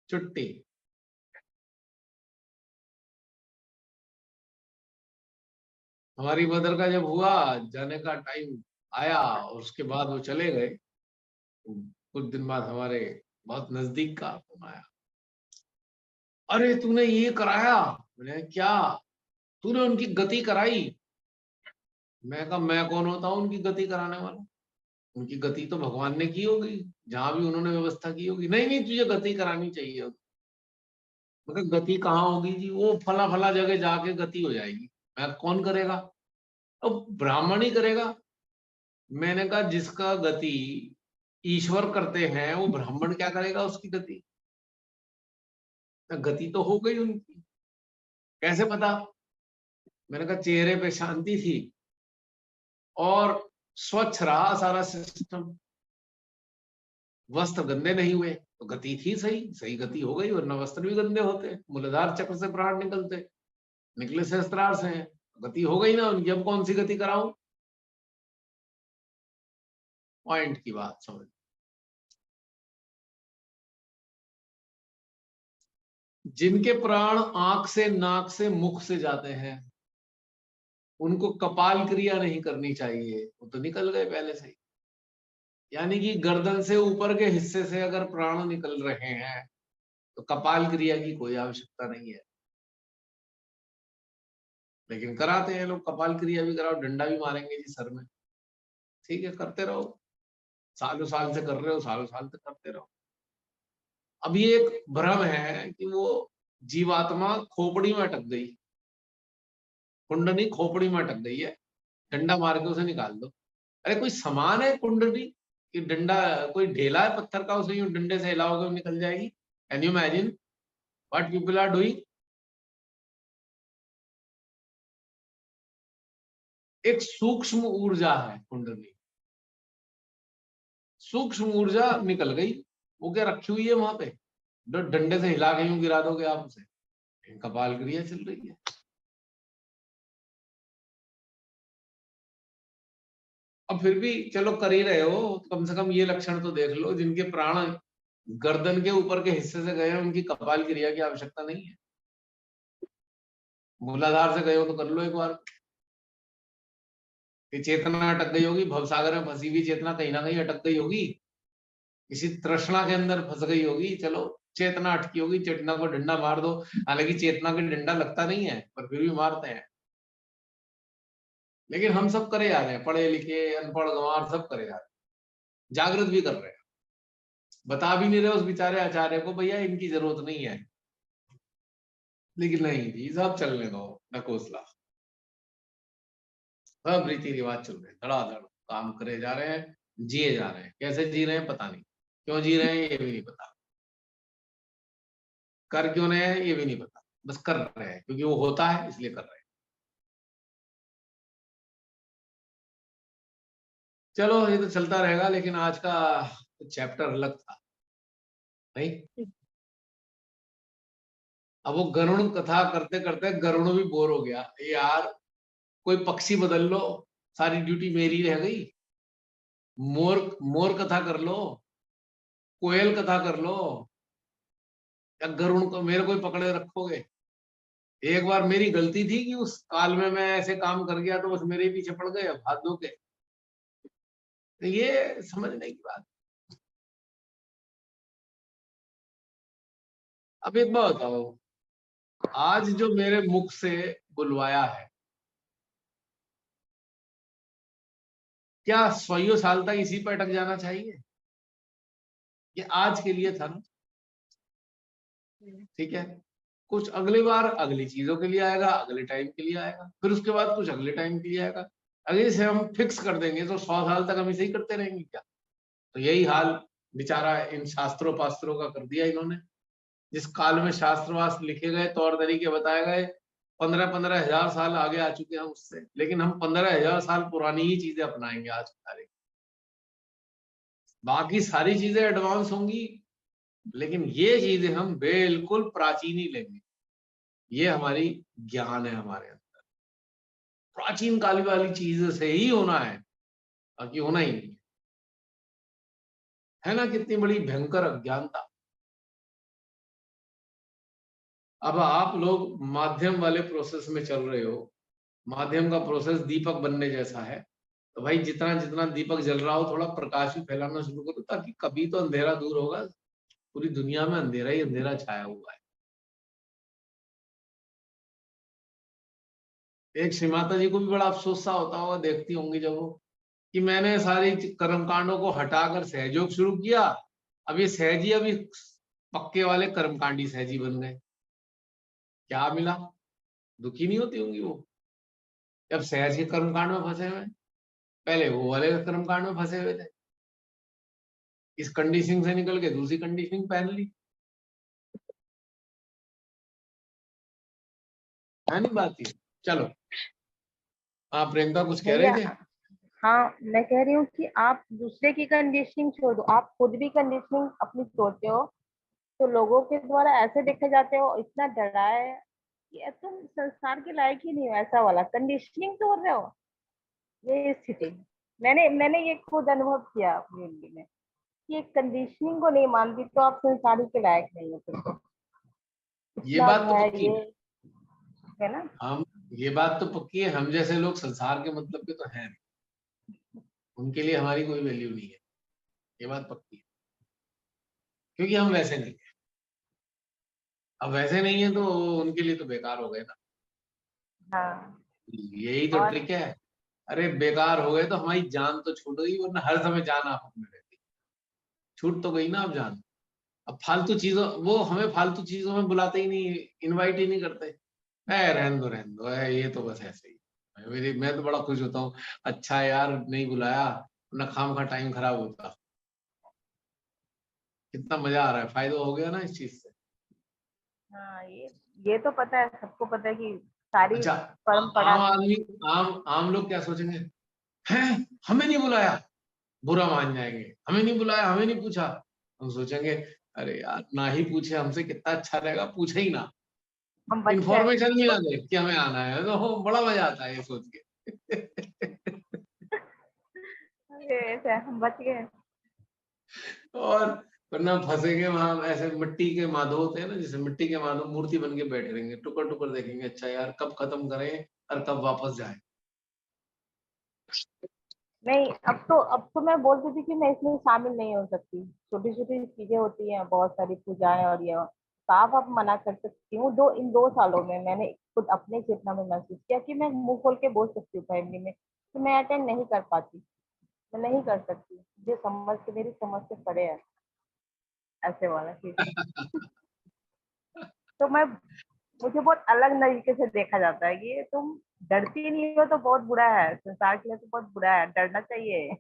[SPEAKER 1] छुट्टी। हमारी मदर का जब हुआ, जाने का टाइम आया और उसके बाद वो चले गए, कुछ दिन बाद हमारे बहुत नजदीक का फोन आया, अरे तूने ये कराया। मैंने क्या? तूने उनकी गति कराई। मैं कहा मैं कौन होता हूँ उनकी गति कराने वाला? उनकी गति तो भगवान ने की होगी, जहां भी उन्होंने व्यवस्था की होगी। नहीं नहीं, तुझे गति करानी चाहिए। मतलब गति कहाँ होगी जी, वो फला फला जगह जाके गति हो जाएगी। मैं कौन करेगा? अब ब्राह्मण ही करेगा। मैंने कहा जिसका गति ईश्वर करते हैं वो ब्राह्मण क्या करेगा उसकी गति? गति तो हो गई उनकी। कैसे पता? मैंने कहा चेहरे पे शांति थी और स्वच्छ रहा सारा सिस्टम, वस्त्र गंदे नहीं हुए, तो गति थी सही, सही गति हो गई। वरना वस्त्र भी गंदे होते, मूलाधार चक्र से प्राण निकलते, निकले सहस्त्रार से हैं, गति हो गई ना उनकी। अब कौन सी गति कराऊं? पॉइंट की बात समझ। जिनके प्राण आंख से, नाक से, मुख से जाते हैं, उनको कपाल क्रिया नहीं करनी चाहिए, वो तो निकल गए पहले से ही। यानी कि गर्दन से ऊपर के हिस्से से अगर प्राण निकल रहे हैं तो कपाल क्रिया की कोई आवश्यकता नहीं है। लेकिन कराते हैं लोग, कपाल क्रिया भी कराओ, डंडा भी मारेंगे जी सर में। ठीक है, करते रहो, सालों साल से कर रहे हो, सालों साल से करते रहो। अब ये एक भ्रम है कि वो जीवात्मा खोपड़ी में अटक गई, कुंडली खोपड़ी में अटक गई है, डंडा मार के उसे निकाल दो। अरे कोई समान है कुंडली कि डंडा कोई ढेला है पत्थर का, उसे यूं डंडे से हिलाओगे निकल जाएगी? Can you imagine what people are doing? एक सूक्ष्म ऊर्जा है कुंडली, सूक्ष्म ऊर्जा निकल गई, वो क्या रखी हुई है वहां पे? डंडे से हिला के यूं गिरा दोगे आप उसे? कपाल क्रिया चल रही है। अब फिर भी चलो कर ही रहे हो, तो कम से कम ये लक्षण तो देख लो, जिनके प्राण गर्दन के ऊपर के हिस्से से गए हैं, उनकी कपाल क्रिया की आवश्यकता नहीं है। मूलाधार से गए हो तो कर लो एक बार। कि चेतना अटक गई होगी, भवसागर में फंसी हुई चेतना कहीं ना कहीं अटक गई होगी, किसी तृष्णा के अंदर फंस गई होगी, चलो चेतना अटकी होगी, चेतना को डंडा मार दो। हालांकि चेतना के डंडा लगता नहीं है, पर फिर भी मारते हैं। लेकिन हम सब करे जा रहे हैं, पढ़े लिखे अनपढ़ गंवार सब करे जा रहे हैं, जागृत भी कर रहे हैं। बता भी नहीं रहे उस बेचारे आचार्य को, भैया इनकी जरूरत नहीं है। लेकिन नहीं जी, सब चलने दो, नकोसला। सब रीति रिवाज चल रहे हैं, धड़ाधड़ काम करे जा रहे हैं, जिए जा रहे हैं। कैसे जी रहे हैं पता नहीं, क्यों जी रहे हैं ये भी नहीं पता, कर क्यों रहे हैं ये भी नहीं पता, बस कर रहे हैं क्योंकि वो होता है इसलिए कर रहे हैं। चलो ये तो चलता रहेगा, लेकिन आज का चैप्टर अलग था नहीं। अब वो गरुड़ कथा करते करते गरुड़ भी बोर हो गया, यार कोई पक्षी बदल लो, सारी ड्यूटी मेरी रह गई। मोर मोर कथा कर लो, कोयल कथा कर लो, या गरुड़ को मेरे को ही पकड़े रखोगे। एक बार मेरी गलती थी कि उस काल में मैं ऐसे काम कर गया, तो बस मेरे ही पीछे पड़ गए, अब हाथ धो के। तो ये समझने की बात। अब एक बात बताओ, आज जो मेरे मुख से बुलवाया है, क्या 100 साल तक इसी पर अटक जाना चाहिए? ये आज के लिए था ना, ठीक है। कुछ अगली बार अगली चीजों के लिए आएगा, अगले टाइम के लिए आएगा, फिर उसके बाद कुछ अगले टाइम के लिए आएगा। अगर इसे हम फिक्स कर देंगे तो 100 साल तक हम इसे ही करते रहेंगे क्या? तो यही हाल बेचारा इन शास्त्रों पास्त्रों का कर दिया इन्होंने। जिस काल में शास्त्र वास्त्र लिखे गए, तौर तरीके बताए गए, 15-15 हजार साल आगे आ चुके हैं उससे, लेकिन हम 15 हजार साल पुरानी ही चीजें अपनाएंगे आज के तारीख। बाकी सारी चीजें एडवांस होंगी, लेकिन ये चीजें हम बिल्कुल प्राचीन ही लेंगे। ये हमारी ज्ञान है हमारे अंदर, प्राचीन काल वाली चीज से ही होना है, बाकी होना ही नहीं है ना। कितनी बड़ी भयंकर अज्ञानता। अब आप लोग माध्यम वाले प्रोसेस में चल रहे हो, माध्यम का प्रोसेस दीपक बनने जैसा है। तो भाई जितना जितना दीपक जल रहा हो, थोड़ा प्रकाश भी फैलाना शुरू करो, ताकि कभी तो अंधेरा दूर होगा। पूरी दुनिया में अंधेरा ही अंधेरा छाया हुआ है। एक श्री माता जी को भी बड़ा अफसोस सा होता होगा, देखती होंगी जब वो, कि मैंने सारी कर्मकांडों को हटाकर सहयोग शुरू किया, अब ये सहजी अभी पक्के वाले कर्मकांडी सहजी बन गए। क्या मिला? दुखी नहीं होती होंगी वो, जब सहज के कर्मकांड में फंसे हुए। पहले वो वाले कर्मकांड में फंसे हुए थे, इस कंडीशनिंग से निकल के दूसरी कंडीशनिंग पहन ली, है नहीं बात ये। चलो आप प्रियंका कुछ कह रहे थे?
[SPEAKER 2] हाँ, मैं कह रही हूँ कि आप दूसरे की कंडीशनिंग छोड़ दो, आप खुद भी कंडीशनिंग अपनी तोड़ते हो, तो लोगों के द्वारा ऐसे देखे जाते हो, इतना डरा है कि तुम संसार के लायक ही नहीं हो, ऐसा वाला कंडीशनिंग तोड़ रहे हो। ये स्थिति मैंने ये खुद अनुभव किया अपनी जिंदगी में, कि कंडीशनिंग को नहीं मानती तो आप संसार के लायक नहीं हो। फिर तो
[SPEAKER 1] ये
[SPEAKER 2] इतना
[SPEAKER 1] बात तो
[SPEAKER 2] भय,
[SPEAKER 1] पक्की
[SPEAKER 2] ये
[SPEAKER 1] है।
[SPEAKER 2] है ना।
[SPEAKER 1] हम ये बात तो पक्की है, हम जैसे लोग संसार के मतलब के तो हैं, उनके लिए हमारी कोई वैल्यू नहीं है, ये बात पक्की है। क्योंकि हम वैसे नहीं है। अब वैसे नहीं है तो उनके लिए तो बेकार हो गए ना।
[SPEAKER 2] हाँ,
[SPEAKER 1] यही तो
[SPEAKER 2] और
[SPEAKER 1] ट्रिक है। अरे बेकार हो गए तो हमारी जान तो छूट गई, वरना हर समय जान आप में रहती। छूट तो गई ना अब जान। अब फालतू चीजों, वो हमें फालतू चीजों में बुलाते ही नहीं, इनवाइट ही नहीं करते। रहने दो ये तो बस ऐसे ही। मैं तो बड़ा खुश होता हूँ, अच्छा यार नहीं बुलाया, वरना खाम खा टाइम खराब होता। कितना मजा आ रहा है, फायदा हो गया ना इस चीज से।
[SPEAKER 2] हाँ, ये तो पता है, सबको पता है कि सारी
[SPEAKER 1] अच्छा
[SPEAKER 2] परंपरा
[SPEAKER 1] आम आदमी, आम लोग क्या सोचेंगे, हैं हमें नहीं बुलाया, बुरा मान जाएंगे, हमें नहीं बुलाया, हमें नहीं पूछा। हम सोचेंगे अरे यार ना ही पूछे हमसे, कितना अच्छा रहेगा, पूछे ही ना,
[SPEAKER 2] हम बच गए।
[SPEAKER 1] इन्फॉर्मेशन भी ना दे कि हमें आना है, तो बड़ा मजा आता है ये सोच के।
[SPEAKER 2] अरे ऐसे हम बच गए।
[SPEAKER 1] और वरना फंसेंगे वहां। ऐसे मिट्टी के माधो होते हैं ना, जैसे मिट्टी के माधो मूर्ति बन के बैठे रहेंगे, टुकर टुकर देखेंगे, अच्छा यार कब खत्म करें और कब वापस जाए।
[SPEAKER 2] नहीं, अब तो मैं बोलती थी कि मैं इसमें शामिल नहीं हो सकती। छोटी छोटी चीजें होती हैं, बहुत सारी पूजाएं, और ये साफ आप मना कर सकती हूँ। इन 2 सालों में मैंने खुद अपने चेतना में महसूस किया कि मैं मुंह खोल के बोल सकती हूँ फैमिली में कि मैं अटेंड नहीं कर पाती, मैं नहीं कर सकती, मुझे समझ के, मेरी समझ से परे है ऐसे वाला चीज। तो मुझे बहुत अलग नजरिए से देखा जाता है कि ये तुम डरती नहीं हो तो बहुत बुरा है, संसार के लिए तो बहुत बुरा है, डरना चाहिए।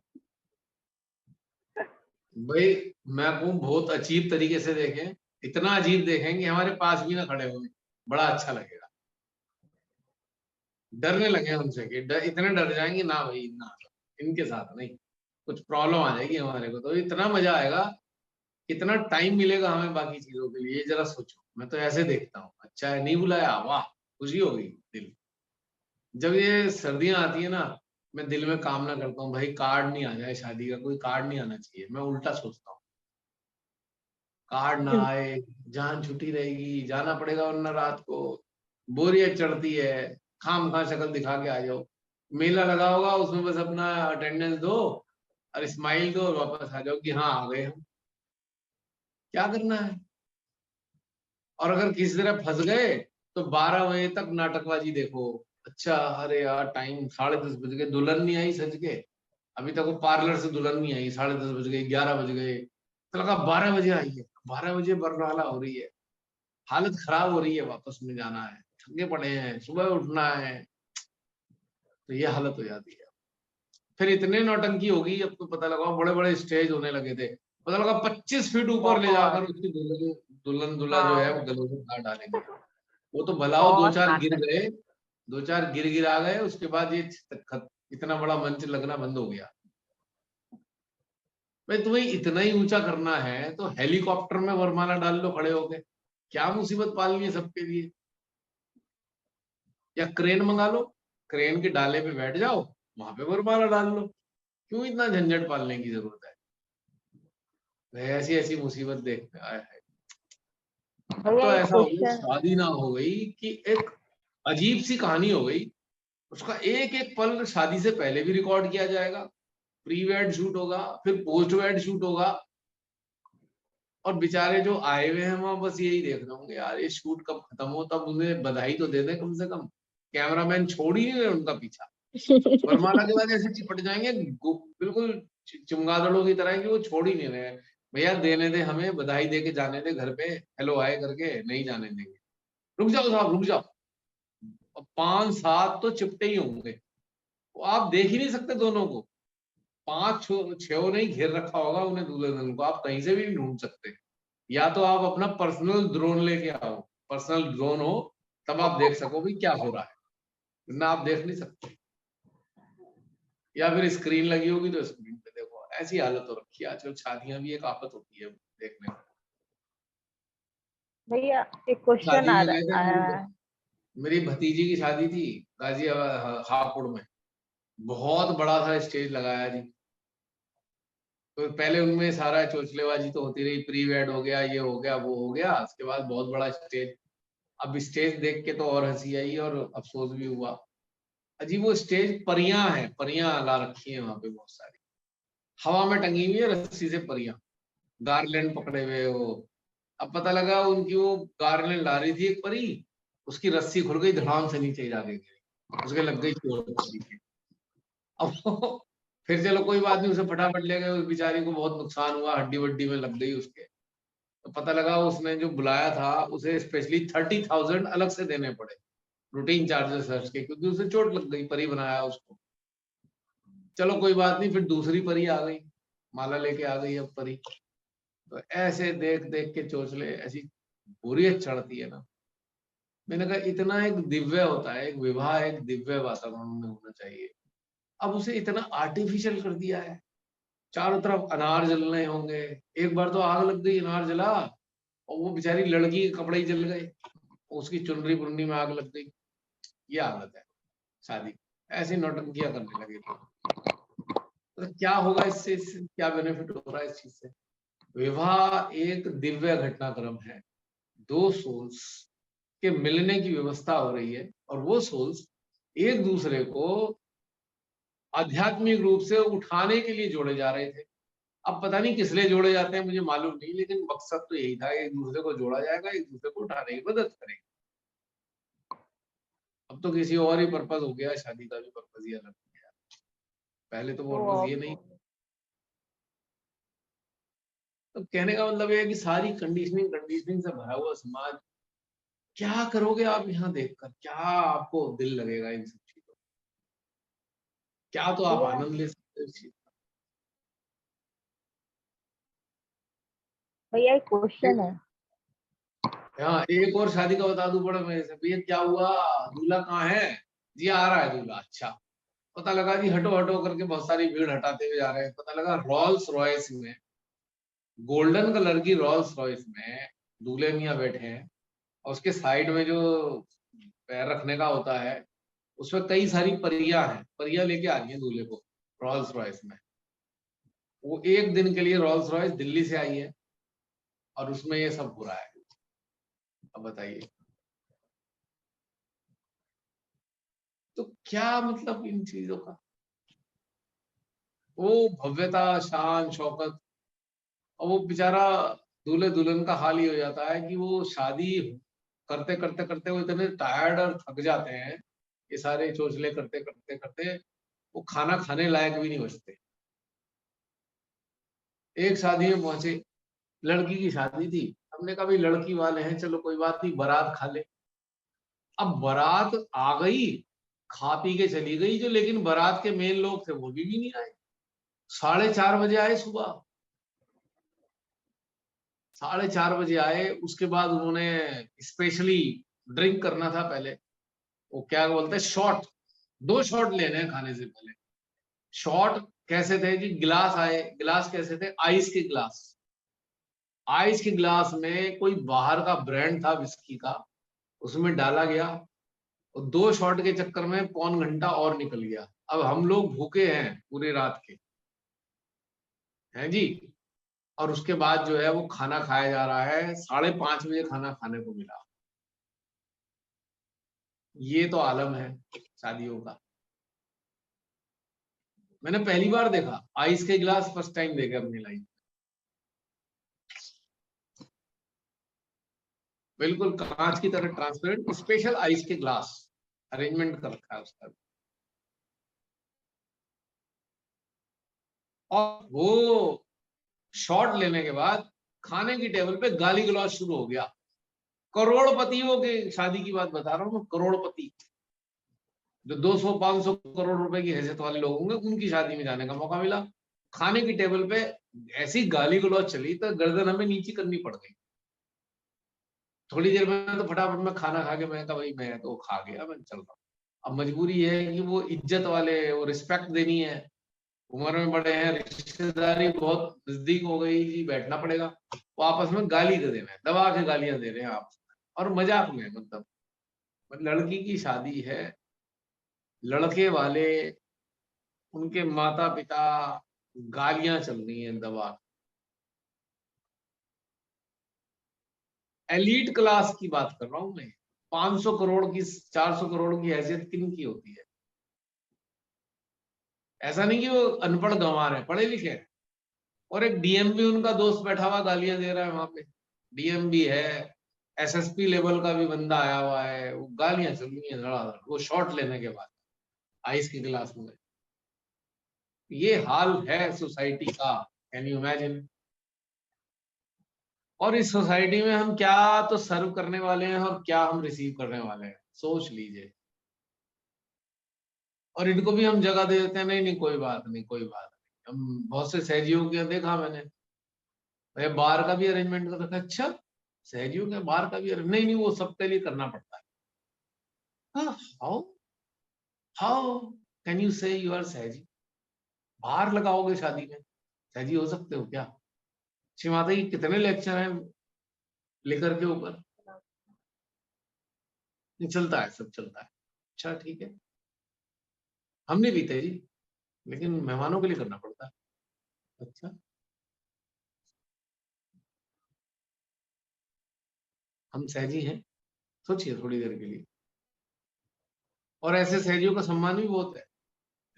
[SPEAKER 1] भाई मैं कहूँ बहुत अजीब तरीके से देखें, इतना अजीब देखें कि हमारे पास भी ना खड़े होंगे, बड़ा अच्छा लगेगा। डरने लगे हमसे कि इतने डर जाएंगे ना भाई ना, इनके साथ नहीं, कुछ प्रॉब्लम आ जाएगी हमारे को, तो इतना मजा आएगा। कितना टाइम मिलेगा हमें बाकी चीजों के लिए, ये जरा सोचो। मैं तो ऐसे देखता हूँ, अच्छा है नहीं बुलाया, वाह खुशी हो गई दिल। जब ये सर्दियां आती है ना, मैं दिल में कामना करता हूँ भाई कार्ड नहीं आ जाए, शादी का कोई कार्ड नहीं आना चाहिए। मैं उल्टा सोचता हूँ, कार्ड ना आए, जान छुट्टी रहेगी, जाना पड़ेगा वरना रात को बोरियत चढ़ती है, खाम खा शक्ल दिखा के आ जाओ। मेला लगा होगा उसमें बस अपना अटेंडेंस दो और स्माइल दो और वापस आ जाओ कि हाँ आ गए हम, क्या करना है। और अगर किसी तरह फंस गए तो 12 बजे तक नाटकबाजी देखो। अच्छा अरे यार टाइम 10:30 बज गए, दुल्हन नहीं आई सज के, अभी तक वो पार्लर से दुल्हन नहीं आई, 10:30 बज गए, 11 बज गए, तो लगा 12 बजे आई है, 12 बजे बरनाला हो रही है, हालत खराब हो रही है, वापस में जाना है, थके पड़े हैं, सुबह उठना है, तो ये हालत हो जाती है। फिर इतने नौटंकी होगी, अब तो पता लगा बड़े बड़े स्टेज होने लगे थे, पता लगा 25 फीट ऊपर ले जाकर
[SPEAKER 2] बहुत।
[SPEAKER 1] उसकी दुल्हन दूल्हा जो है वो
[SPEAKER 2] हाँ।
[SPEAKER 1] गलों से हाथ डालेंगे। वो तो भलाओ दो
[SPEAKER 2] बहुत
[SPEAKER 1] चार गिर
[SPEAKER 2] नाटक।
[SPEAKER 1] गए, दो चार गिरा गए, उसके बाद ये इतना बड़ा मंच लगना बंद हो गया। भाई तुम्हें इतना ही ऊंचा करना है तो हेलीकॉप्टर में वरमाला डाल लो खड़े होके, क्या मुसीबत पालनी है सबके लिए। या क्रेन मंगा लो, क्रेन के डाले पे बैठ जाओ, वहां पे वरमाला डाल लो, क्यों इतना झंझट पालने की जरूरत है। भाई ऐसी ऐसी मुसीबत देखते आए है। अब
[SPEAKER 2] भैया
[SPEAKER 1] तो
[SPEAKER 2] एक
[SPEAKER 1] ऐसा हो गया
[SPEAKER 2] क्वेश्चन।
[SPEAKER 1] शादी ना हो गई कि एक अजीब सी कहानी हो गई, उसका एक एक पल शादी से पहले भी रिकॉर्ड किया जाएगा, प्री वेड शूट होगा, फिर पोस्ट वेड शूट होगा, और बेचारे जो आए हुए हैं वहां बस यही देख रहे होंगे यार ये शूट कब खत्म हो, तब उन्हें बधाई तो दे दें कम से कम। कैमरामैन छोड़ ही नहीं रहे उनका पीछा, वरमाला के बाद ऐसे चिपट जाएंगे बिल्कुल चमगादड़ों की तरह कि वो छोड़ ही नहीं रहे हैं। भैया देने दे, हमें बधाई दे के जाने दे घर पे, हेलो हाय करके नहीं जाने देंगे। रुक जाओ साहब रुक जाओ, और 5-7 तो चिपटे ही होंगे, वो आप देख ही नहीं सकते दोनों को। 5-6 ने ही घेर रखा होगा उन्हें, दूल्हे दुल्हन को आप कहीं से भी नहीं ढूंढ सकते। या तो आप अपना पर्सनल ड्रोन लेके आओ, पर्सनल ड्रोन हो, तब आप देख सको भी क्या हो रहा है, वरना आप देख नहीं सकते। या फिर स्क्रीन लगी होगी तो स्क्रीन पे देखो। ऐसी हालत हो रखी है आजकल, शादियां भी एक आफत होती है देखने में।
[SPEAKER 2] भैया एक क्वेश्चन
[SPEAKER 1] शादी
[SPEAKER 2] आ
[SPEAKER 1] में गए थे,
[SPEAKER 2] रहा है।
[SPEAKER 1] मेरी भतीजी की शादी थी गाजियाबाद हापुड़ में, बहुत बड़ा सा स्टेज लगाया जी। तो पहले उनमें सारा चोचलेबाजी तो होती रही, प्री वेड हो गया, ये हो गया वो हो गया, उसके बाद बहुत बड़ा स्टेज। अब स्टेज देख के तो और हंसी आई और अफसोस भी हुआ। अजी वो स्टेज परियां है, परियां ला रखी है वहां पे बहुत सारी, हवा में टंगी हुई है रस्सी से परियां, गार्लैंड पकड़े हुए वो। अब पता लगा उनकी वो गार्लैंड ला रही थी एक परी, उसकी रस्सी खुल गई, धड़ाम से नीचे जाके गिरी, उसके लग गई चोट परी के। अब फिर चलो कोई बात नहीं, उसे फटाफट ले गए, उस बेचारी को बहुत नुकसान हुआ, हड्डी वड्डी में लग गई उसके। तो पता लगा उसने जो बुलाया था उसे स्पेशली 30,000 अलग से देने पड़े, रूटीन चार्जेस है उसके, क्योंकि उसे चोट लग गई, परी बनाया उसको। चलो कोई बात नहीं, फिर दूसरी परी आ गई, माला लेके आ गई अब परी। तो ऐसे देख देख के चोचले, ऐसी बोरियत चढ़ती है ना। मैंने कहा इतना एक दिव्य होता है, एक विवाह एक दिव्य वातावरण में होना चाहिए, अब उसे इतना आर्टिफिशियल कर दिया है। चारों तरफ अनार जलने होंगे, एक बार तो आग लग गई, अनार जला और वो बेचारी लड़की के कपड़े ही जल गए, उसकी चुनरी पुन्नी में आग लग गई। ये हालत है शादी, ऐसी नौटंकियां करने लगे तो क्या होगा इससे क्या बेनिफिट हो रहा है इस चीज से। विवाह एक दिव्य घटनाक्रम है, दो सोल्स के मिलने की व्यवस्था हो रही है और वो सोल्स एक दूसरे को आध्यात्मिक रूप से उठाने के लिए जोड़े जा रहे थे। अब पता नहीं किस लिए जोड़े जाते हैं, मुझे मालूम नहीं, लेकिन मकसद तो यही था, एक दूसरे को जोड़ा जाएगा, एक दूसरे को उठाने की मदद करेंगे। अब तो किसी और ही पर्पज हो गया, शादी का भी पर्पज ही अलग हो गया, पहले तो
[SPEAKER 2] तो
[SPEAKER 1] पर्पज ये नहीं। तो कहने का मतलब ये है कि सारी कंडीशनिंग से भरा हुआ समाज, क्या करोगे आप यहाँ देखकर, क्या आपको दिल लगेगा इन सब चीजों, क्या तो आप
[SPEAKER 2] भैया
[SPEAKER 1] आनंद ले सकते हो इस चीज
[SPEAKER 2] भैया एक
[SPEAKER 1] का।
[SPEAKER 2] क्वेश्चन है।
[SPEAKER 1] हाँ, एक और शादी का बता दूं बड़ा मेरे से, भैया क्या हुआ, दूल्हा कहाँ है जी, आ रहा है दूल्हा, अच्छा। पता लगा जी, हटो हटो करके बहुत सारी भीड़ हटाते हुए जा रहे हैं, पता लगा रॉल्स रॉयस में, गोल्डन कलर की रॉल्स रॉयस में दूल्हे मियाँ बैठे हैं, और उसके साइड में जो पैर रखने का होता है, उसमें कई सारी परियां हैं, परियां लेके आ रही हैं दूल्हे को रॉल्स रॉयस में। वो एक दिन के लिए रॉल्स रॉयस दिल्ली से आई है और उसमें ये सब हो रहा है। अब बताइए, तो क्या मतलब इन चीजों का, वो भव्यता, शान शौकत, और वो बेचारा दूल्हे दुल्हन का हाल ही हो जाता है कि वो शादी करते करते करते वो इतने टायर्ड और थक जाते हैं, ये सारे चोचले करते करते करते वो खाना खाने लायक भी नहीं बचते। एक शादी में पहुंचे, लड़की की शादी थी, हमने कहा भाई लड़की वाले हैं, चलो कोई बात नहीं, बारात खा ले। अब बारात आ गई, खा पी के चली गई जो, लेकिन बारात के मेन लोग थे वो भी नहीं आए। 4:30 बजे आए सुबह, 4:30 बजे आए। उसके बाद उन्होंने स्पेशली ड्रिंक करना था पहले, वो क्या बोलते हैं, शॉट, 2 शॉट लेने हैं खाने से पहले। शॉट कैसे थे जी, गिलास आए, गिलास कैसे थे, आइस के गिलास, आइस के गिलास में कोई बाहर का ब्रांड था विस्की का, उसमें डाला गया, और 2 शॉट के चक्कर में पौन घंटा और निकल गया। अब हम लोग भूखे हैं पूरी रात के, हैं जी, और उसके बाद जो है वो खाना खाया जा रहा है, 5:30 बजे खाना खाने को मिला। ये तो आलम है शादियों का। मैंने पहली बार देखा आइस के गिलास, फर्स्ट टाइम देखे अपनी लाइफ, बिल्कुल कांच की तरह ट्रांसपेरेंट, स्पेशल आइस के ग्लास अरेंजमेंट कर रखा है उसका। और वो शॉट लेने के बाद खाने की टेबल पे गाली गलौज शुरू हो गया। करोड़पतियों के शादी की बात बता रहा हूँ मैं, करोड़पति जो 200-500 करोड़ रुपए की हैसियत वाले लोग होंगे, उनकी शादी में जाने का मौका मिला। खाने की टेबल पे ऐसी गाली गलौज चली तो गर्दन हमें नीचे करनी पड़ गई। थोड़ी देर में तो फटाफट में खाना खा के मैं कहा भाई मैं तो खा गया, मैं चल रहा हूँ। अब मजबूरी है कि वो इज्जत वाले, वो रिस्पेक्ट देनी है, उम्र में बड़े हैं, रिश्तेदारी बहुत नजदीक हो गई जी, बैठना पड़ेगा। वो आपस में गाली दे रहे हैं, दबा के गालियां दे रहे हैं आप, और मजाक में, मतलब लड़की की शादी है, लड़के वाले, उनके माता पिता, गालियां चल रही हैं दबा। एलीट क्लास की बात कर रहा हूं मैं, 500 करोड़ की, 400 करोड़ की हैसियत किन की होती है। ऐसा नहीं कि वो अनपढ़ गंवार है, पढ़े लिखे हैं। और एक डीएम भी उनका दोस्त बैठा हुआ गालियां दे रहा है वहां पे, डीएम भी है, एसएसपी लेवल का भी बंदा आया हुआ है, वो गालियां चल रही है धड़ाधड़, वो शॉट लेने के बाद आइस के गिलास में। ये हाल है सोसाइटी का, कैन यू इमेजिन। और इस सोसाइटी में हम क्या तो सर्व करने वाले हैं और क्या हम रिसीव करने वाले हैं, सोच लीजिए। और इनको भी हम जगह दे देते हैं, नहीं नहीं कोई बात नहीं, कोई बात नहीं। हम बहुत से सहजियों के देखा मैंने, भैया बार का भी अरेंजमेंट कर रखा है। अच्छा, सहजियों के बार का भी नहीं नहीं, वो सबके लिए करना पड़ता है। हाँ, हाउ हाउ कैन यू से यू आर सहजी, बार लगाओगे शादी में, सहजी हो सकते हो क्या? श्री माता जी कितने लेक्चर हैं लेकर के ऊपर, ये चलता है, सब चलता है। अच्छा ठीक है, हम नहीं पीते जी, लेकिन मेहमानों के लिए करना पड़ता है। अच्छा, हम सहजी हैं, सोचिए थोड़ी देर के लिए। और ऐसे सहजियों का सम्मान भी बहुत है,